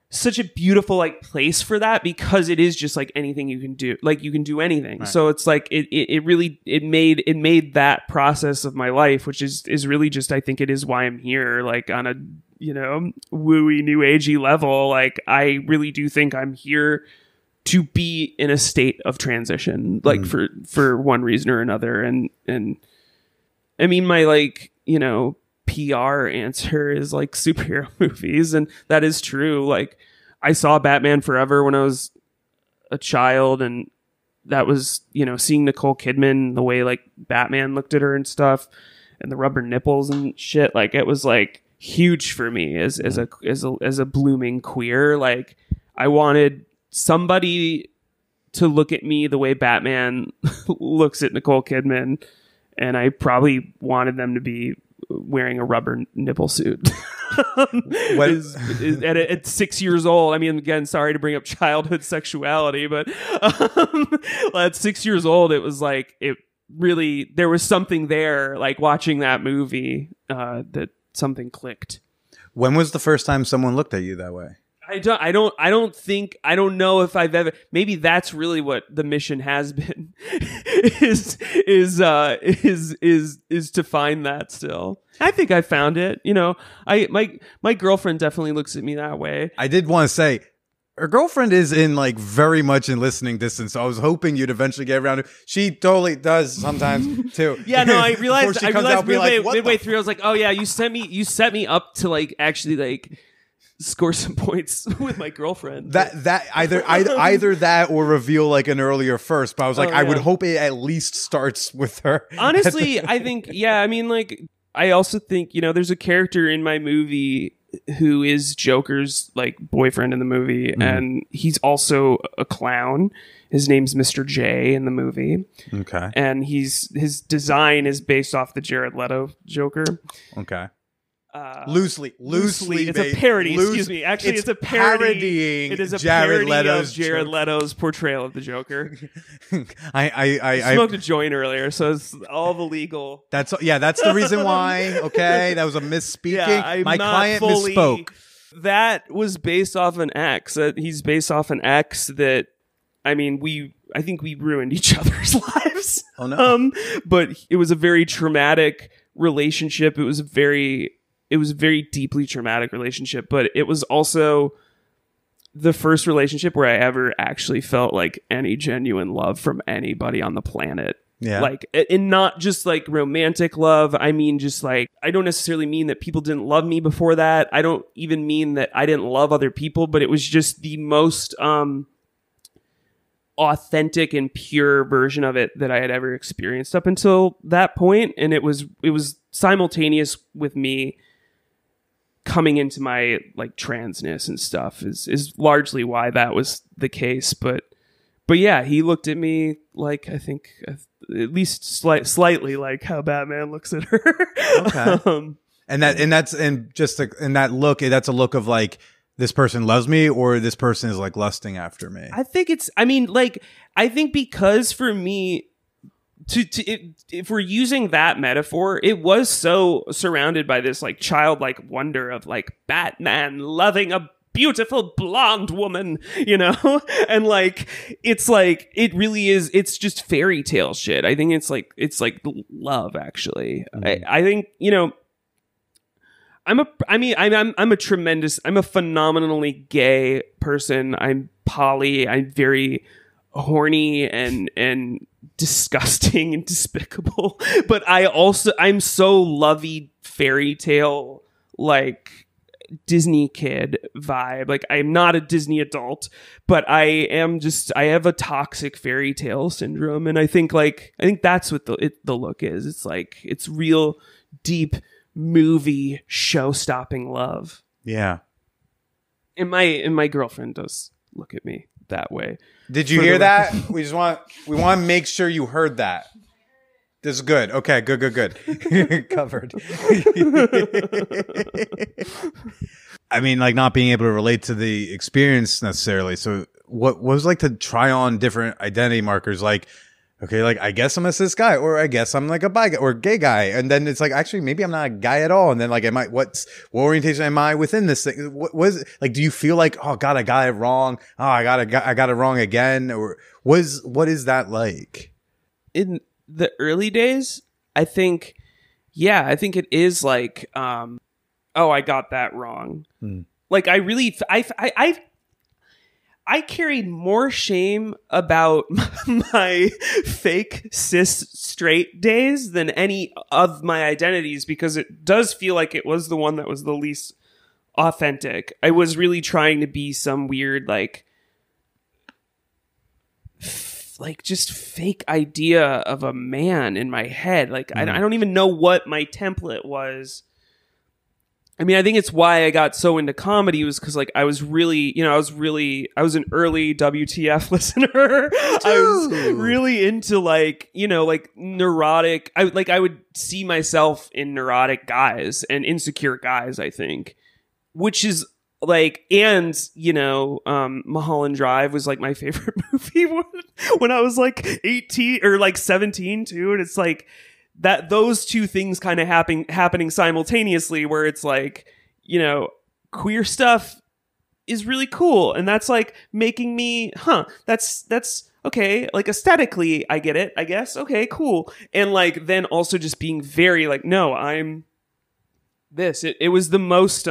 such a beautiful like place for that, because it is just like anything you can do, like you can do anything. Right. So it's like it really made that process of my life, which is really just, I think it is why I'm here, like on a, you know, wooey new agey level. Like I really do think I'm here to be in a state of transition, like for one reason or another. And I mean, my like, you know, PR answer is like superhero movies. And that is true. Like I saw Batman Forever when I was a child, and that was, you know, seeing Nicole Kidman, the way like Batman looked at her and stuff, and the rubber nipples and shit. Like it was like huge for me as a blooming queer. Like I wanted somebody to look at me the way Batman looks at Nicole Kidman, and I probably wanted them to be wearing a rubber nipple suit. At 6 years old. I mean, again, sorry to bring up childhood sexuality, but at 6 years old, it was like, it really, there was something there, like watching that movie, that something clicked. When was the first time someone looked at you that way? I don't know if I've ever, maybe that's really what the mission has been, is to find that still. I think I found it. You know, my girlfriend definitely looks at me that way. I did want to say, her girlfriend is in like very much in listening distance, so I was hoping you'd eventually get around to. She totally does sometimes too. Yeah, no, I realized midway through, I was like, oh yeah, you set me up to like actually like score some points with my girlfriend. That either that or reveal like an earlier first. But I was like, I would hope it at least starts with her. Honestly, I think, yeah, I mean, like, I also think, you know, there's a character in my movie who is Joker's like boyfriend in the movie, and he's also a clown. His name's Mr. J in the movie. Okay. And his design is based off the Jared Leto Joker. Okay. Loosely. It's a parody. Excuse me. Actually, it's a parody. It is a parody of Jared Leto's portrayal of the Joker. I smoked a joint earlier, so it's all the legal. That's the reason why. Okay, that was a misspeaking. Yeah, my client misspoke. That was based off an ex. He's based off an ex that, I mean, I think we ruined each other's lives. Oh no. But it was a very traumatic relationship. It was a very deeply traumatic relationship, but it was also the first relationship where I ever actually felt like any genuine love from anybody on the planet. Yeah. Like, and not just like romantic love. I mean, just like, I don't necessarily mean that people didn't love me before that. I don't even mean that I didn't love other people, but it was just the most authentic and pure version of it that I had ever experienced up until that point. And it was simultaneous with me coming into my like transness and stuff is largely why that was the case. But yeah, he looked at me like, I think at least slightly like how Batman looks at her. Okay. And that's a look of like, this person loves me, or this person is like lusting after me. I think because for me, if we're using that metaphor, it was so surrounded by this like childlike wonder of like Batman loving a beautiful blonde woman, you know? And like it really is, it's just fairy tale shit. I think it's like love, actually. I think, you know, I'm a phenomenally gay person. I'm poly. I'm very horny and disgusting and despicable. But I'm so lovey fairy tale, like Disney kid vibe. Like, I'm not a Disney adult, but I have a toxic fairy tale syndrome. And I think that's what the look is. It's like, it's real deep movie show-stopping love. Yeah. And my girlfriend does look at me that way. Did you hear that? We want to make sure you heard that. This is good. Okay, good. Covered. I mean, like, not being able to relate to the experience necessarily. So what was like to try on different identity markers, like, okay, like, I guess I'm a cis guy, or I guess I'm like a bi guy or gay guy. And then it's like, actually, maybe I'm not a guy at all. And then like, what orientation am I within this thing? What was it? Like, do you feel like, oh God, I got it wrong. Oh, I got it wrong again. Or what is that like? In the early days, I think it is like, oh, I got that wrong. Like, I carried more shame about my fake cis straight days than any of my identities, because it does feel like it was the one that was the least authentic. I was really trying to be some weird, like just fake idea of a man in my head. Like, I don't even know what my template was. I mean, I think it's why I got so into comedy, was because like I was an early WTF listener. I was really into like, you know, like neurotic. I would see myself in neurotic guys and insecure guys, I think, which is like, and you know, Mulholland Drive was like my favorite movie when I was like 18 or like 17 too. And it's like, that those two things kind of happening simultaneously, where it's like, you know, queer stuff is really cool, and that's like making me, that's okay, like aesthetically I get it, I guess, okay, cool. And like then also just being very like, no, I'm this. It was the most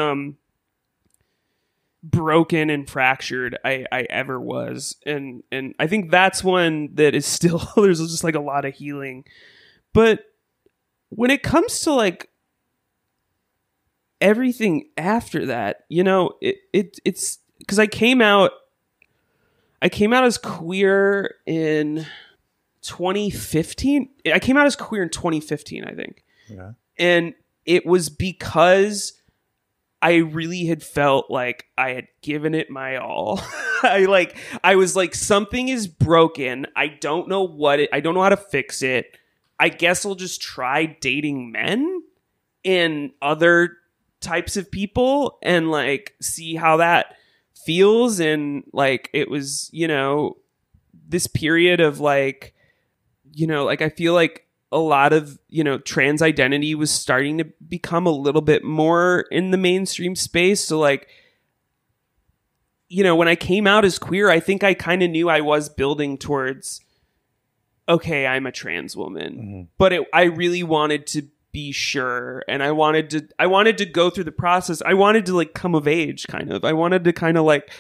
broken and fractured I ever was, and I think that's one that is still there's just like a lot of healing. But when it comes to like everything after that, you know, it's because I came out as queer in 2015. I came out as queer in 2015, I think. Yeah. And it was because I really had felt like I had given it my all. I was like, something is broken. I don't know how to fix it. I guess I'll just try dating men and other types of people and like see how that feels. And like, it was, you know, this period of like, you know, like I feel like a lot of, you know, trans identity was starting to become a little bit more in the mainstream space. So like, you know, when I came out as queer, I think I kind of knew I was building towards, okay, I'm a trans woman, but I really wanted to be sure, and I wanted to go through the process. I wanted to like come of age, kind of. I wanted to kind of like,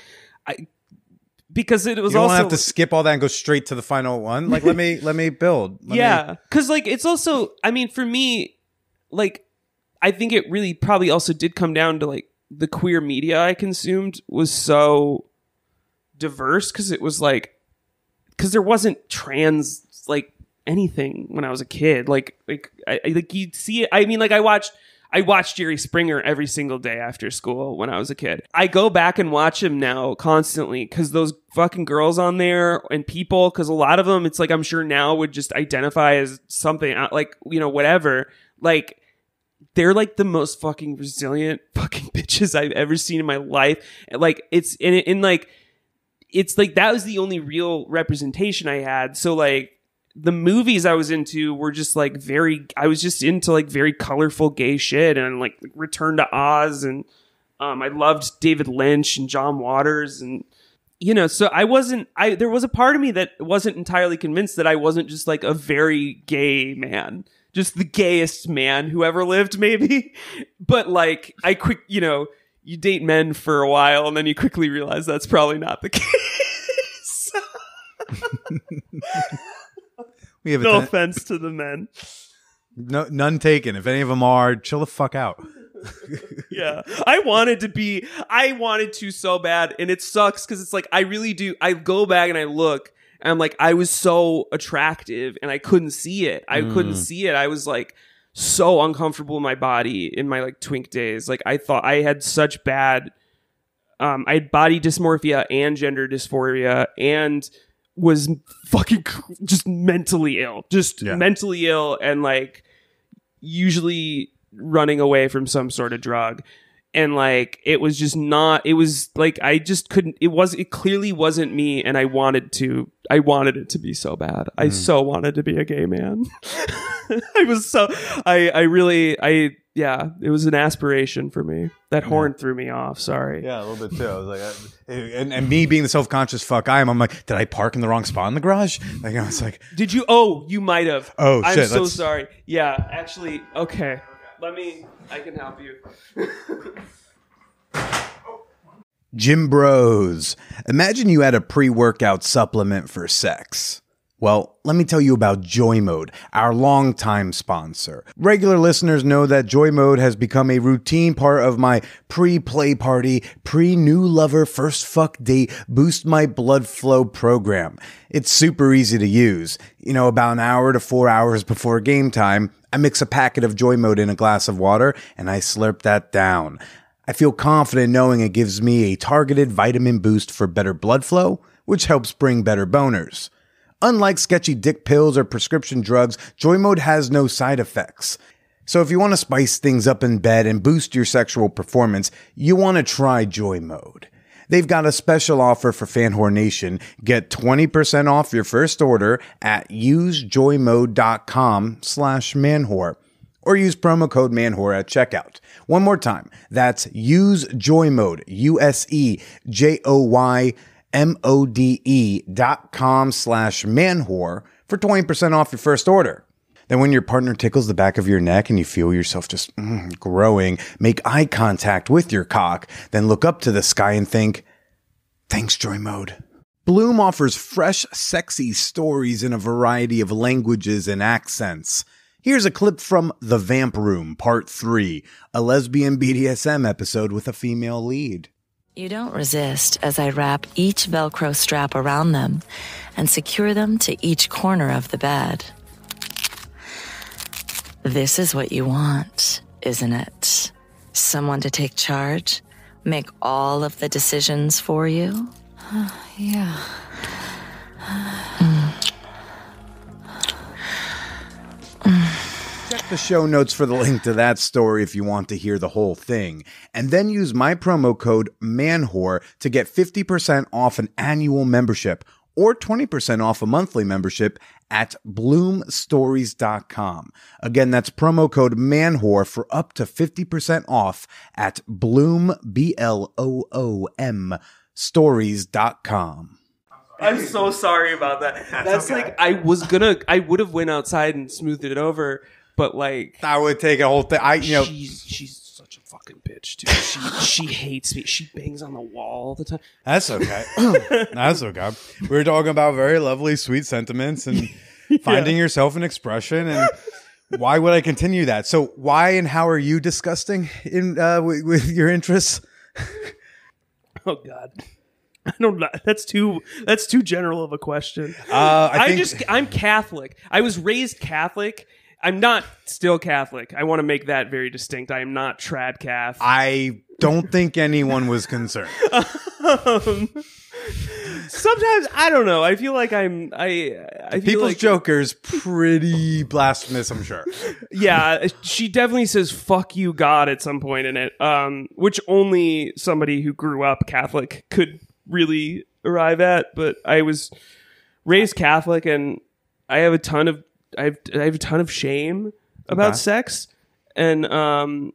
because it was you don't also have to skip all that and go straight to the final one. Like, let me build. Because like it's also, I mean, for me, like I think it really probably also did come down to like the queer media I consumed was so diverse, because it was like, because there wasn't trans like anything when I was a kid. Like you'd see it. I mean, like I watched Jerry Springer every single day after school when I was a kid. I go back and watch him now constantly, because those fucking girls on there and people, because a lot of them, it's like I'm sure now would just identify as something like, you know, whatever. Like, they're like the most fucking resilient fucking bitches I've ever seen in my life. Like, it's in like, it's like that was the only real representation I had. So like the movies I was into were just like I was just into like very colorful gay shit, and like Return to Oz, and I loved David Lynch and John Waters, and you know, so there was a part of me that wasn't entirely convinced that I wasn't just like a very gay man, just the gayest man who ever lived, maybe. But like you know, you date men for a while and then you quickly realize that's probably not the case. We have no offense to the men. No, none taken. If any of them are, chill the fuck out. Yeah, I wanted to so bad, and it sucks because it's like I really do. I go back and I look, and I'm like, I was so attractive, and I couldn't see it. I was like so uncomfortable in my body in my like twink days. Like I thought I had such bad. I had body dysmorphia and gender dysphoria, and was fucking just mentally ill, mentally ill, and like usually running away from some sort of drug. And like it was just not, it was like I just couldn't, it clearly wasn't me, and I wanted it to be so bad. I so wanted to be a gay man. It was an aspiration for me. That horn threw me off, sorry. Yeah, a little bit too. I was like, and me being the self-conscious fuck I'm like, did I park in the wrong spot in the garage? Like, I was like, did you? Oh, you might have. Oh, shit. I'm so sorry. Yeah, actually, okay. I can help you. Gym Bros. Imagine you had a pre-workout supplement for sex. Well, let me tell you about Joy Mode, our longtime sponsor. Regular listeners know that Joy Mode has become a routine part of my pre-play party, pre-new lover, first fuck date, boost my blood flow program. It's super easy to use. You know, about an hour to 4 hours before game time, I mix a packet of Joy Mode in a glass of water and I slurp that down. I feel confident knowing it gives me a targeted vitamin boost for better blood flow, which helps bring better boners. Unlike sketchy dick pills or prescription drugs, Joy Mode has no side effects. So if you want to spice things up in bed and boost your sexual performance, you want to try Joy Mode. They've got a special offer for Fan Whore Nation. Get 20% off your first order at usejoymode.com/manwhore or use promo code manwhore at checkout. One more time. That's usejoymode, usejoymode.com/manwhore for 20% off your first order. Then when your partner tickles the back of your neck and you feel yourself just growing, make eye contact with your cock, then look up to the sky and think, thanks, Joy Mode. Bloom offers fresh, sexy stories in a variety of languages and accents. Here's a clip from The Vamp Room, Part 3, a lesbian BDSM episode with a female lead. You don't resist as I wrap each Velcro strap around them and secure them to each corner of the bed. This is what you want, isn't it? Someone to take charge, make all of the decisions for you? Yeah. Check the show notes for the link to that story if you want to hear the whole thing. And then use my promo code MANWHORE to get 50% off an annual membership or 20% off a monthly membership at bloomstories.com. Again, that's promo code MANWHORE for up to 50% off at Bloom, BLOOM, stories.com. I'm so sorry about that. That's okay. Like, I would have went outside and smoothed it over, but like, I would take a whole thing. She's such a fucking bitch, dude. She hates me. She bangs on the wall all the time. That's okay. That's okay. We were talking about very lovely, sweet sentiments and finding yourself an expression. And why would I continue that? So why and how are you disgusting in with your interests? Oh God. I don't know. That's too general of a question. I'm Catholic. I was raised Catholic. I'm not still Catholic. I want to make that very distinct. I am not trad cath. I don't think anyone was concerned. Sometimes I don't know. I feel like I feel People's like, Joker's pretty blasphemous, I'm sure. Yeah, she definitely says "fuck you, God" at some point in it, which only somebody who grew up Catholic could really arrive at. But I was raised Catholic, and I have a ton of shame about sex, and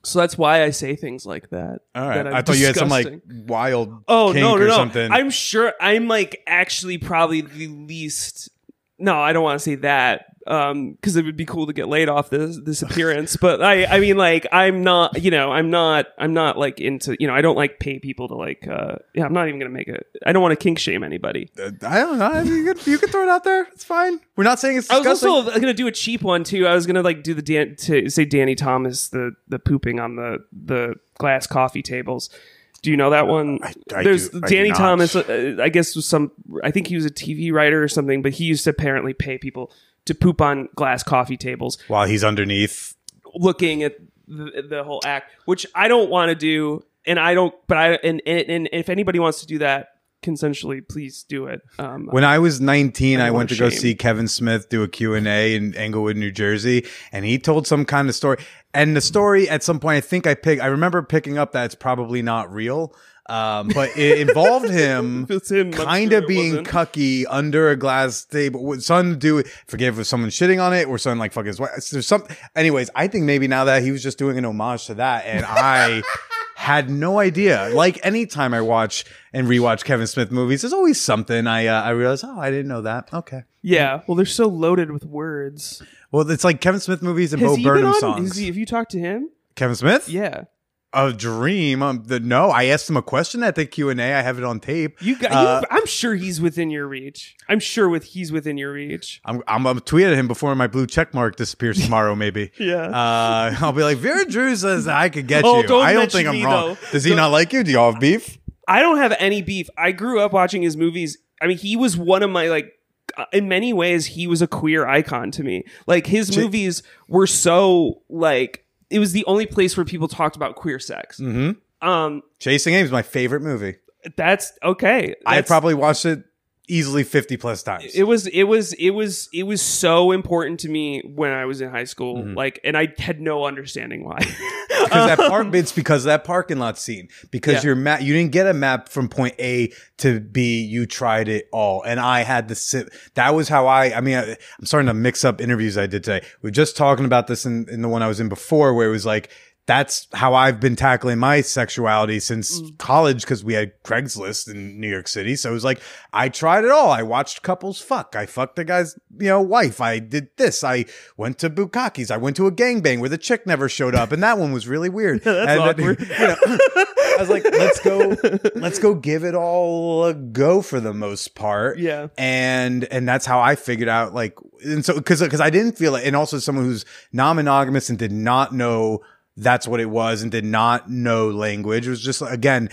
so that's why I say things like that. All right. I thought you had some like wild kink no, or something. I'm sure I'm like actually probably the least. No, I don't want to say that because it would be cool to get laid off this appearance. But I mean, like, I'm not like into, I don't like pay people to like, I'm not even going to make it. I don't want to kink shame anybody. I don't know. I mean, you can throw it out there. It's fine. We're not saying it's disgusting. I was also going to do a cheap one too. I was going to like do to say Danny Thomas, the pooping on the glass coffee tables. Do you know that one? There's Danny Thomas. I guess I think he was a TV writer or something, but he used to apparently pay people to poop on glass coffee tables while he's underneath, looking at the whole act, which I don't want to do, and I don't. But and if anybody wants to do that consensually, please do it. When I was 19, I went to go see Kevin Smith do a Q&A in Englewood, New Jersey, and he told some kind of story. And the story at some point, I remember picking up that it's probably not real. But it involved him kind of being cucky under a glass table. Forget if it was someone shitting on it or someone like fuck his wife. There's some. Anyways, I think maybe now that he was just doing an homage to that, and I had no idea. Like anytime I watch and rewatch Kevin Smith movies, there's always something I realize. Oh, I didn't know that. Okay. Yeah. Well, they're so loaded with words. Well, it's like Kevin Smith movies and Bo Burnham songs. Have you talked to him? Kevin Smith? Yeah. A dream. No, I asked him a question at the Q&A. I have it on tape. I'm sure he's within your reach. He's within your reach. I'm gonna tweet at him before my blue check mark disappears tomorrow. Maybe. Yeah. I'll be like, Vera Drew says I could get you. I don't think I'm wrong. Does he not like you? Do y'all have beef? I don't have any beef. I grew up watching his movies. I mean, he was one of my like. In many ways, he was a queer icon to me. Like his movies were so like. It was the only place where people talked about queer sex. Mm-hmm. Chasing Amy is my favorite movie. That's okay. I probably watched it easily 50 plus times. It was so important to me when I was in high school. Mm-hmm. Like, and I had no understanding why. It's because of that parking lot scene. Because you didn't get a map from point A to B. You tried it all, and I had to sit. That was how I'm starting to mix up interviews I did today. We were just talking about this in the one I was in before, where it was like. That's how I've been tackling my sexuality since college, because we had Craigslist in New York City. So it was like, I tried it all. I watched couples fuck. I fucked a guy's, wife. I did this. I went to Bukkake's. I went to a gangbang where the chick never showed up. And that one was really weird. That's awkward. I was like, let's go give it all a go for the most part. Yeah. And that's how I figured out, like, and so, cause I didn't feel it. And also someone who's non-monogamous and did not know that's what it was and did not know language. It was just, again,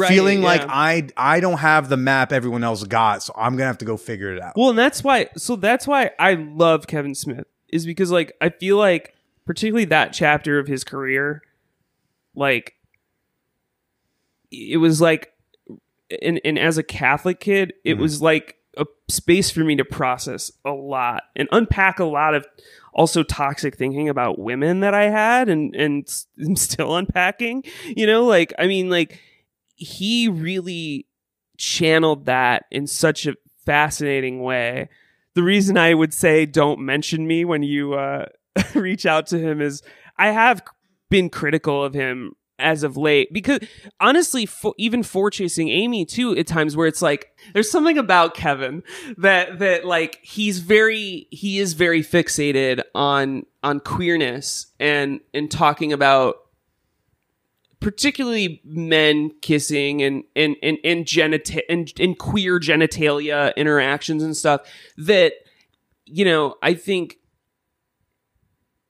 feeling like I don't have the map everyone else got, so I'm going to have to go figure it out. Well, and that's why I love Kevin Smith, is because, like, I feel like, particularly that chapter of his career, like, it was like, and as a Catholic kid, it was like a space for me to process a lot and unpack a lot of also toxic thinking about women that I had and I'm still unpacking, like, I mean, like, he really channeled that in such a fascinating way. The reason I would say don't mention me when you reach out to him is I have been critical of him as of late, because honestly, even for Chasing Amy too, at times where it's like there's something about Kevin that like he is very fixated on queerness and talking about particularly men kissing and queer genitalia interactions and stuff that, I think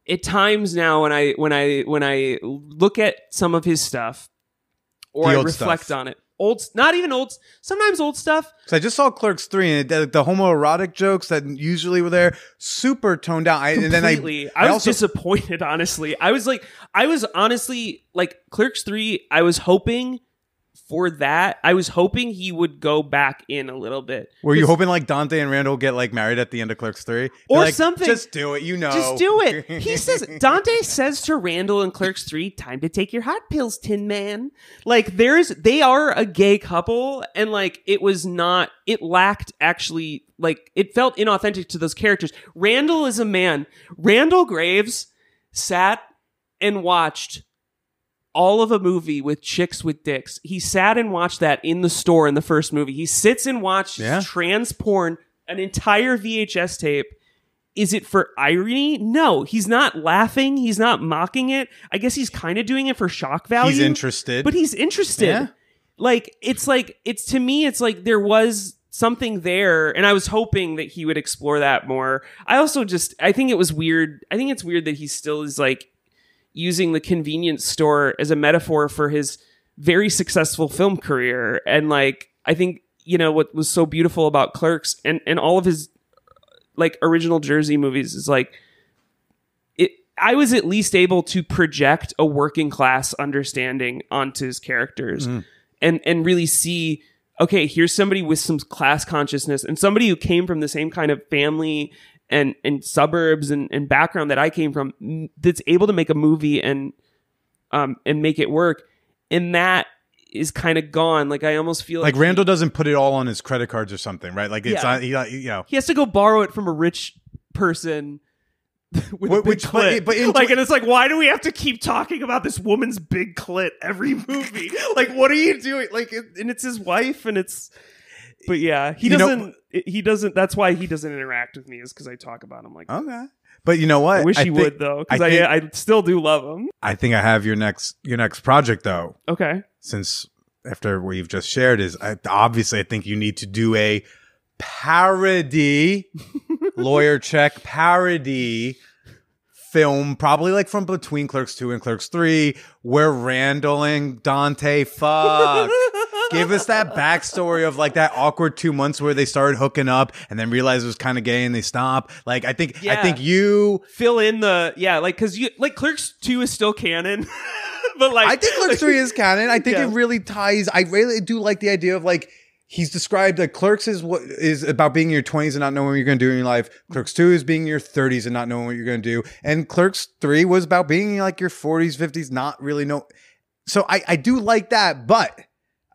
at times now when I look at some of his stuff or I reflect on it, sometimes old stuff. So I just saw Clerks 3 and the homoerotic jokes that usually were there, super toned down. I was disappointed, honestly. I was honestly like Clerks 3. I was hoping for that, I was hoping he would go back in a little bit. Were you hoping like Dante and Randall get like married at the end of Clerks 3? Or like, something. Just do it, Just do it. He says, Dante says to Randall in Clerks 3, time to take your hot pills, Tin Man. Like they are a gay couple, and like it lacked actually, like it felt inauthentic to those characters. Randall is a man. Randall Graves sat and watched all of a movie with chicks with dicks. He sat and watched that in the store in the first movie. He sits and watches trans porn, an entire VHS tape. Is it for irony? No, he's not laughing. He's not mocking it. I guess he's kind of doing it for shock value. He's interested. But he's interested. Yeah. It's to me, it's like there was something there, and I was hoping that he would explore that more. I think it was weird. I think it's weird that he still is like using the convenience store as a metaphor for his very successful film career. And like, I think, what was so beautiful about Clerks and all of his like original Jersey movies is like, I was at least able to project a working class understanding onto his characters and really see, okay, here's somebody with some class consciousness and somebody who came from the same kind of family and suburbs and background that I came from, that's able to make a movie and make it work. And that is kind of gone. Like, I almost feel like Randall doesn't put it all on his credit cards or something, right? Like it's not, he has to go borrow it from a rich person with a big clit. And it's like, why do we have to keep talking about this woman's big clit every movie? Like, what are you doing? Like, and it's his wife, and it's. But yeah, he doesn't. That's why he doesn't interact with me, is because I talk about him like. Okay, but you know what? I wish he would though, because I still do love him. I think I have your next project though. Okay. Since after what you've just shared obviously I think you need to do a parody, lawyer check parody film, probably like from between Clerks 2 and Clerks 3, where Randall and Dante fuck. Give us that backstory of like that awkward 2 months where they started hooking up and then realized it was kind of gay and they stopped. Like, I think you fill in because Clerks 2 is still canon. But like, I think Clerks 3 is canon. I think it really ties. I really do like the idea of like, he's described that Clerks is about being in your 20s and not knowing what you're going to do in your life. Clerks 2 is being in your 30s and not knowing what you're going to do. And Clerks 3 was about being in like your 40s, 50s, not really know. So I do like that, but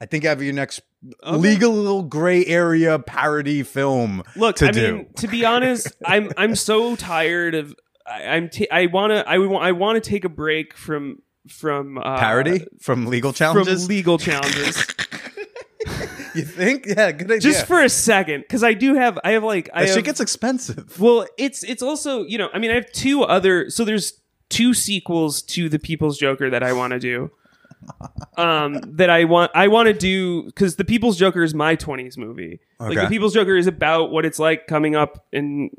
I think I have your next legal little gray area parody film. Look, mean, to be honest, I'm so tired of. I want to take a break from parody, from legal challenges. From legal challenges. You think? Yeah, good idea. Just for a second, because I have shit gets expensive. Well, it's also, I have two other. So there's two sequels to The People's Joker that I want to do. That I want to do, because The People's Joker is my 20s movie. Okay. Like, The People's Joker is about what it's like coming up and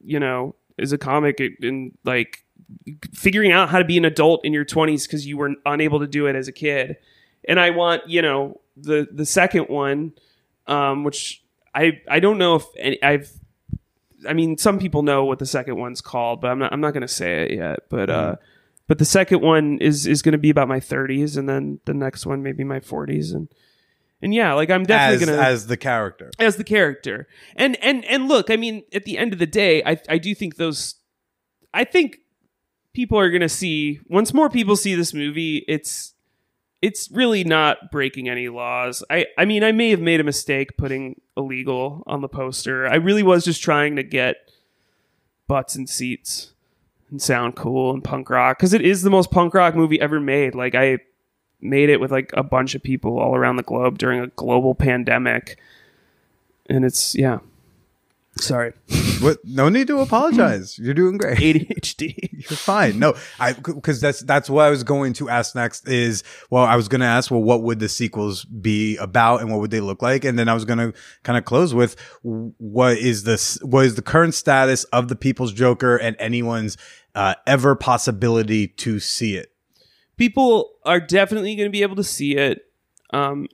as a comic and like figuring out how to be an adult in your 20s because you were unable to do it as a kid. And I want the second one, which I don't know if some people know what the second one's called, but I'm not going to say it yet. But the second one is going to be about my 30s, and then the next one maybe my 40s, and yeah, like I'm definitely going to as the character. And look, I mean, at the end of the day, I do think I think people are going to see, once more people see this movie, it's really not breaking any laws. I mean, I may have made a mistake putting illegal on the poster. I really was just trying to get butts and seats and sound cool and punk rock, because it is the most punk rock movie ever made. Like, I made it with like a bunch of people all around the globe during a global pandemic, and it's sorry. What? No need to apologize. You're doing great. ADHD. You're fine. No, because that's what I was going to ask next is, I was going to ask, what would the sequels be about and what would they look like? And then I was going to kind of close with, what is the current status of The People's Joker and anyone's ever possibility to see it? People are definitely going to be able to see it. And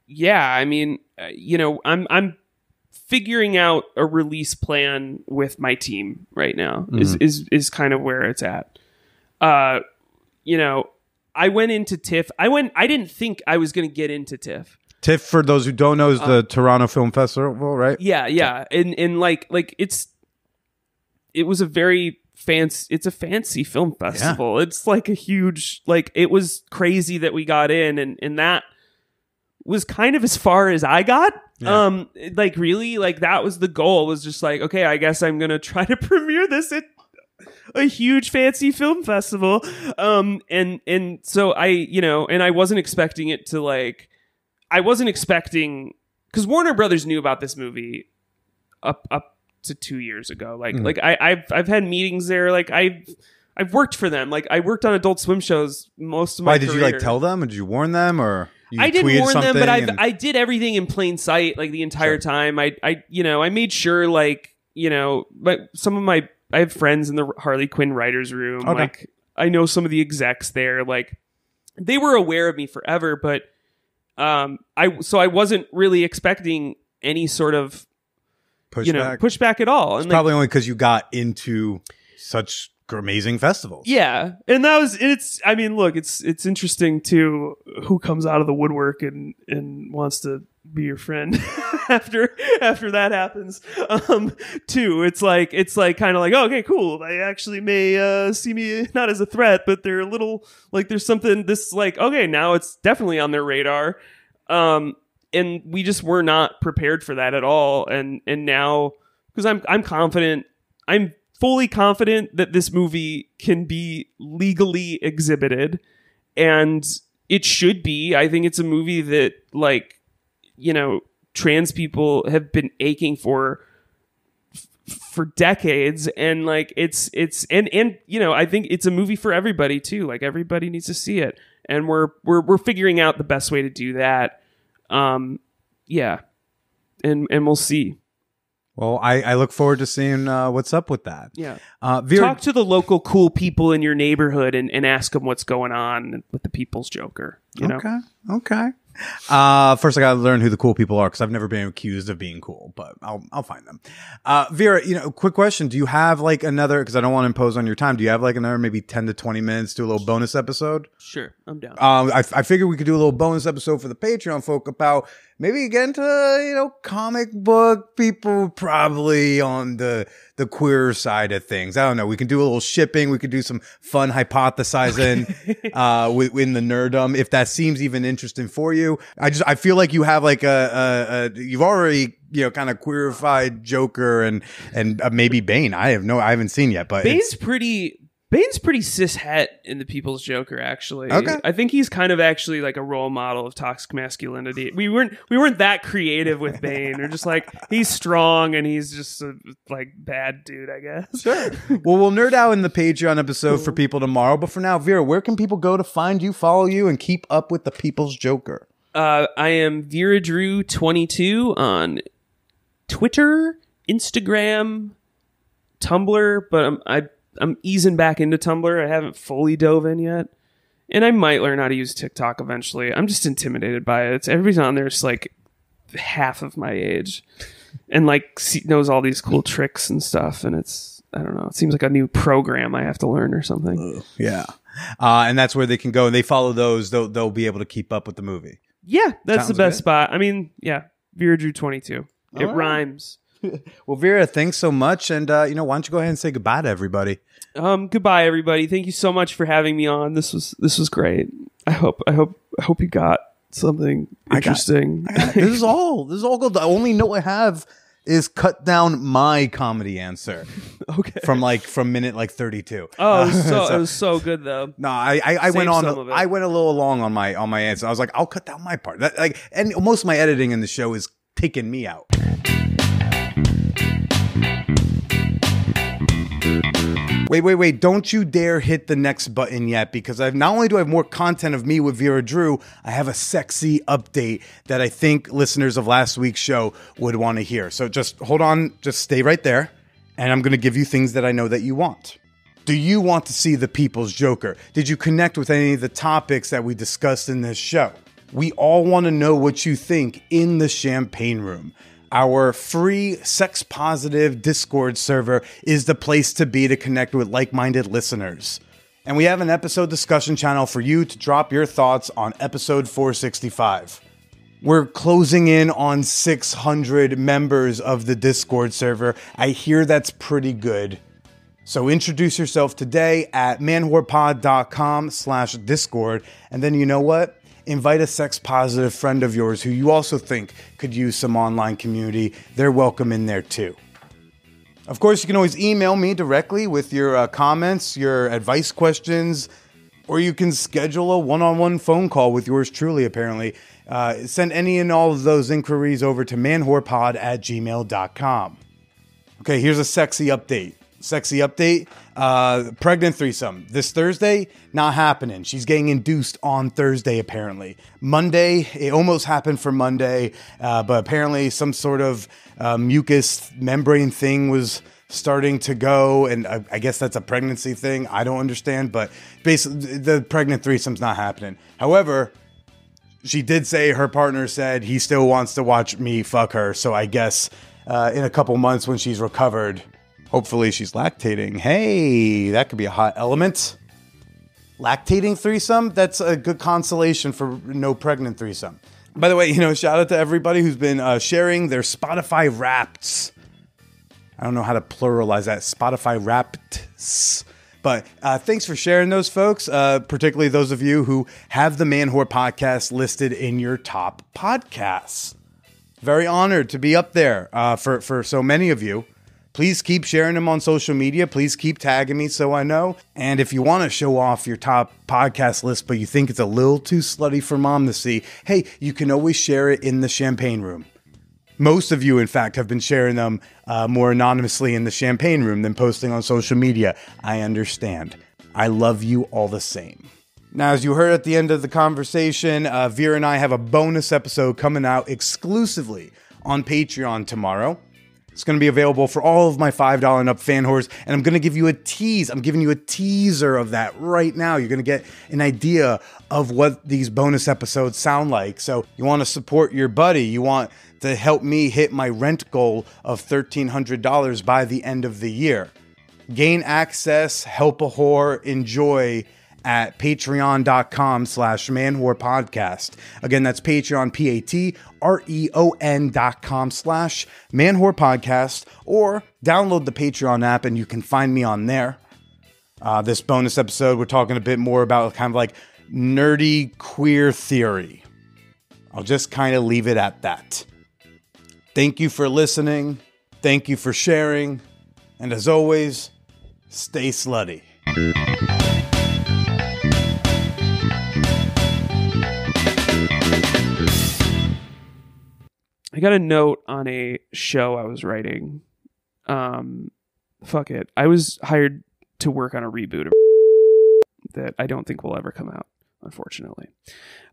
yeah, I mean, I'm figuring out a release plan with my team right now. Is kind of where it's at. I I went into TIFF. I didn't think I was going to get into TIFF. TIFF, for those who don't know, is the Toronto Film Festival, right? Yeah. And like it was a very fancy, it's a fancy film festival. Yeah. It's like a huge, like, it was crazy that we got in, and that was kind of as far as I got. Yeah. Like, really, like, that was the goal, was just like, okay, I guess I'm going to try to premiere this at a huge fancy film festival. And so I, you know, and I wasn't expecting it to, like, because Warner Brothers knew about this movie up to 2 years ago. Like I've had meetings there. Like I've worked for them. Like I worked on Adult Swim shows most of my career. Did you like tell them, or did you warn them, or I didn't warn them, but I did everything in plain sight, like the entire time. I you know, I made sure, like, you know, but I have friends in the Harley Quinn writers room. Okay. Like, I know some of the execs there. Like, they were aware of me forever, but I wasn't really expecting any sort of pushback at all. It's probably only because you got into such amazing festivals. Yeah, and I mean, look, it's interesting too, who comes out of the woodwork and wants to be your friend after that happens. Too, it's like kind of like, oh, okay, cool. They actually may see me not as a threat, but they're a little like, there's something, this, like, okay, now it's definitely on their radar. And we just were not prepared for that at all. And now, because I'm confident, I'm fully confident that this movie can be legally exhibited, and it should be. I think it's a movie that, like, you know, trans people have been aching for decades, and like it's and you know, I think it's a movie for everybody too. Like, everybody needs to see it, and we're figuring out the best way to do that. Yeah, and we'll see. Well, I look forward to seeing what's up with that. Yeah. Vera, talk to the local cool people in your neighborhood and ask them what's going on with the People's Joker. You know? Okay. First, I got to learn who the cool people are, because I've never been accused of being cool, but I'll find them. Vera, you know, quick question. Do you have like another, because I don't want to impose on your time, do you have like another maybe 10 to 20 minutes to do a little bonus episode? Sure, I'm down. I figured we could do a little bonus episode for the Patreon folk about maybe get into, you know, comic book people, probably on the queer side of things. I don't know. We can do a little shipping. We could do some fun hypothesizing in the nerdum, if that seems even interesting for you. I feel like you have like you've already, you know, kind of queerified Joker and maybe Bane. I haven't seen yet, but Bane's pretty cis het in the People's Joker, actually. Okay. I think he's kind of actually like a role model of toxic masculinity. We weren't that creative with Bane. We're just like, he's strong and he's just a like bad dude, I guess. Sure. Well, we'll nerd out in the Patreon episode for people tomorrow. But for now, Vera, where can people go to find you, follow you, and keep up with the People's Joker? I am Vera Drew 22 on Twitter, Instagram, Tumblr, but I'm easing back into Tumblr. I haven't fully dove in yet. And I might learn how to use TikTok eventually. I'm just intimidated by it. Everybody's on there is like half of my age and like knows all these cool tricks and stuff. And it's, I don't know, it seems like a new program I have to learn or something. Yeah. And that's where they can go, and they follow those. They'll be able to keep up with the movie. Yeah, that's the best spot. I mean, yeah, Vera Drew 22. It rhymes. Well, Vera, thanks so much. And, you know, why don't you go ahead and say goodbye to everybody? Goodbye, everybody. Thank you so much for having me on. This was great. I hope you got something interesting. This is all good. The only note I have is cut down my comedy answer. Okay. From minute like 32. Oh, it was so good though. No, I went on. I went a little long on my answer. I was like, I'll cut down my part. And most of my editing in the show is taking me out. Wait. Don't you dare hit the next button yet, because not only do I have more content of me with Vera Drew, I have a sexy update that I think listeners of last week's show would want to hear. So just hold on, just stay right there, and I'm going to give you things that I know that you want. Do you want to see the People's Joker? Did you connect with any of the topics that we discussed in this show? We all want to know what you think in the Champagne Room. Our free sex-positive Discord server is the place to be to connect with like-minded listeners. And we have an episode discussion channel for you to drop your thoughts on episode 465. We're closing in on 600 members of the Discord server. I hear that's pretty good. So introduce yourself today at manwhorepod.com/Discord. And then you know what? Invite a sex-positive friend of yours who you also think could use some online community. They're welcome in there too. Of course, you can always email me directly with your comments, your advice questions, or you can schedule a one-on-one phone call with yours truly, apparently. Send any and all of those inquiries over to manwhorepod@gmail.com. Okay, here's a sexy update. Pregnant threesome. This Thursday, not happening. She's getting induced on Thursday, apparently. Monday, it almost happened for Monday, but apparently some sort of mucus membrane thing was starting to go, and I guess that's a pregnancy thing. I don't understand, but basically the pregnant threesome's not happening. However, she did say her partner said he still wants to watch me fuck her, so I guess in a couple months when she's recovered, hopefully she's lactating. Hey, that could be a hot element. Lactating threesome? That's a good consolation for no pregnant threesome. By the way, shout out to everybody who's been sharing their Spotify Wrapped. I don't know how to pluralize that. Spotify Wrapped. But thanks for sharing those, folks, particularly those of you who have the Man Whore podcast listed in your top podcasts. Very honored to be up there for so many of you. Please keep sharing them on social media. Please keep tagging me so I know. And if you want to show off your top podcast list, but you think it's a little too slutty for mom to see, hey, you can always share it in the champagne room. Most of you, in fact, have been sharing them more anonymously in the champagne room than posting on social media. I understand. I love you all the same. Now, as you heard at the end of the conversation, Vera and I have a bonus episode coming out exclusively on Patreon tomorrow. It's going to be available for all of my $5 and up fan whores, and I'm going to give you a tease. I'm giving you a teaser of that right now. You're going to get an idea of what these bonus episodes sound like. So you want to support your buddy. You want to help me hit my rent goal of $1,300 by the end of the year. Gain access, help a whore, enjoy at patreon.com/manwhorepodcast. Again, that's Patreon, patreon.com/manwhorepodcast, or download the Patreon app and you can find me on there. This bonus episode, we're talking a bit more about kind of like nerdy queer theory. I'll just kind of leave it at that. Thank you for listening. Thank you for sharing. And as always, stay slutty. I got a note on a show I was writing. Fuck it. I was hired to work on a reboot of that I don't think will ever come out, unfortunately.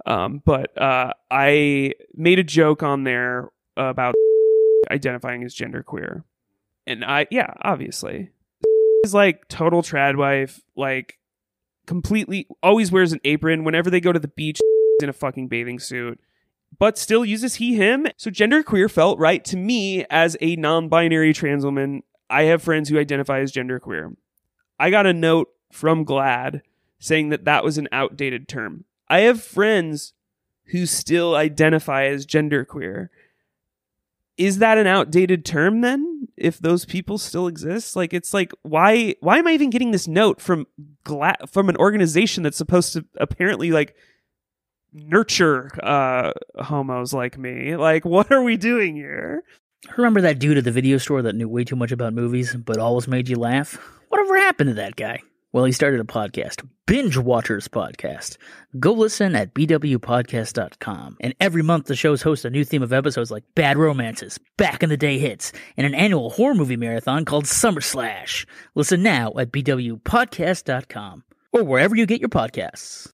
But I made a joke on there about identifying as genderqueer. And obviously. Is like total trad wife, like completely always wears an apron whenever they go to the beach in a fucking bathing suit, but still uses he, him. So genderqueer felt right to me as a non-binary trans woman. I have friends who identify as genderqueer. I got a note from GLAAD saying that was an outdated term. I have friends who still identify as genderqueer. Is that an outdated term then? If those people still exist? Like, it's like, why am I even getting this note from an organization that's supposed to apparently like nurture homos like me? Like, what are we doing here? Remember that dude at the video store that knew way too much about movies, but always made you laugh? Whatever happened to that guy? Well, he started a podcast, Binge Watchers Podcast. Go listen at bwpodcast.com. And every month the shows host a new theme of episodes like Bad Romances, Back in the Day Hits, and an annual horror movie marathon called Summer Slash. Listen now at bwpodcast.com or wherever you get your podcasts.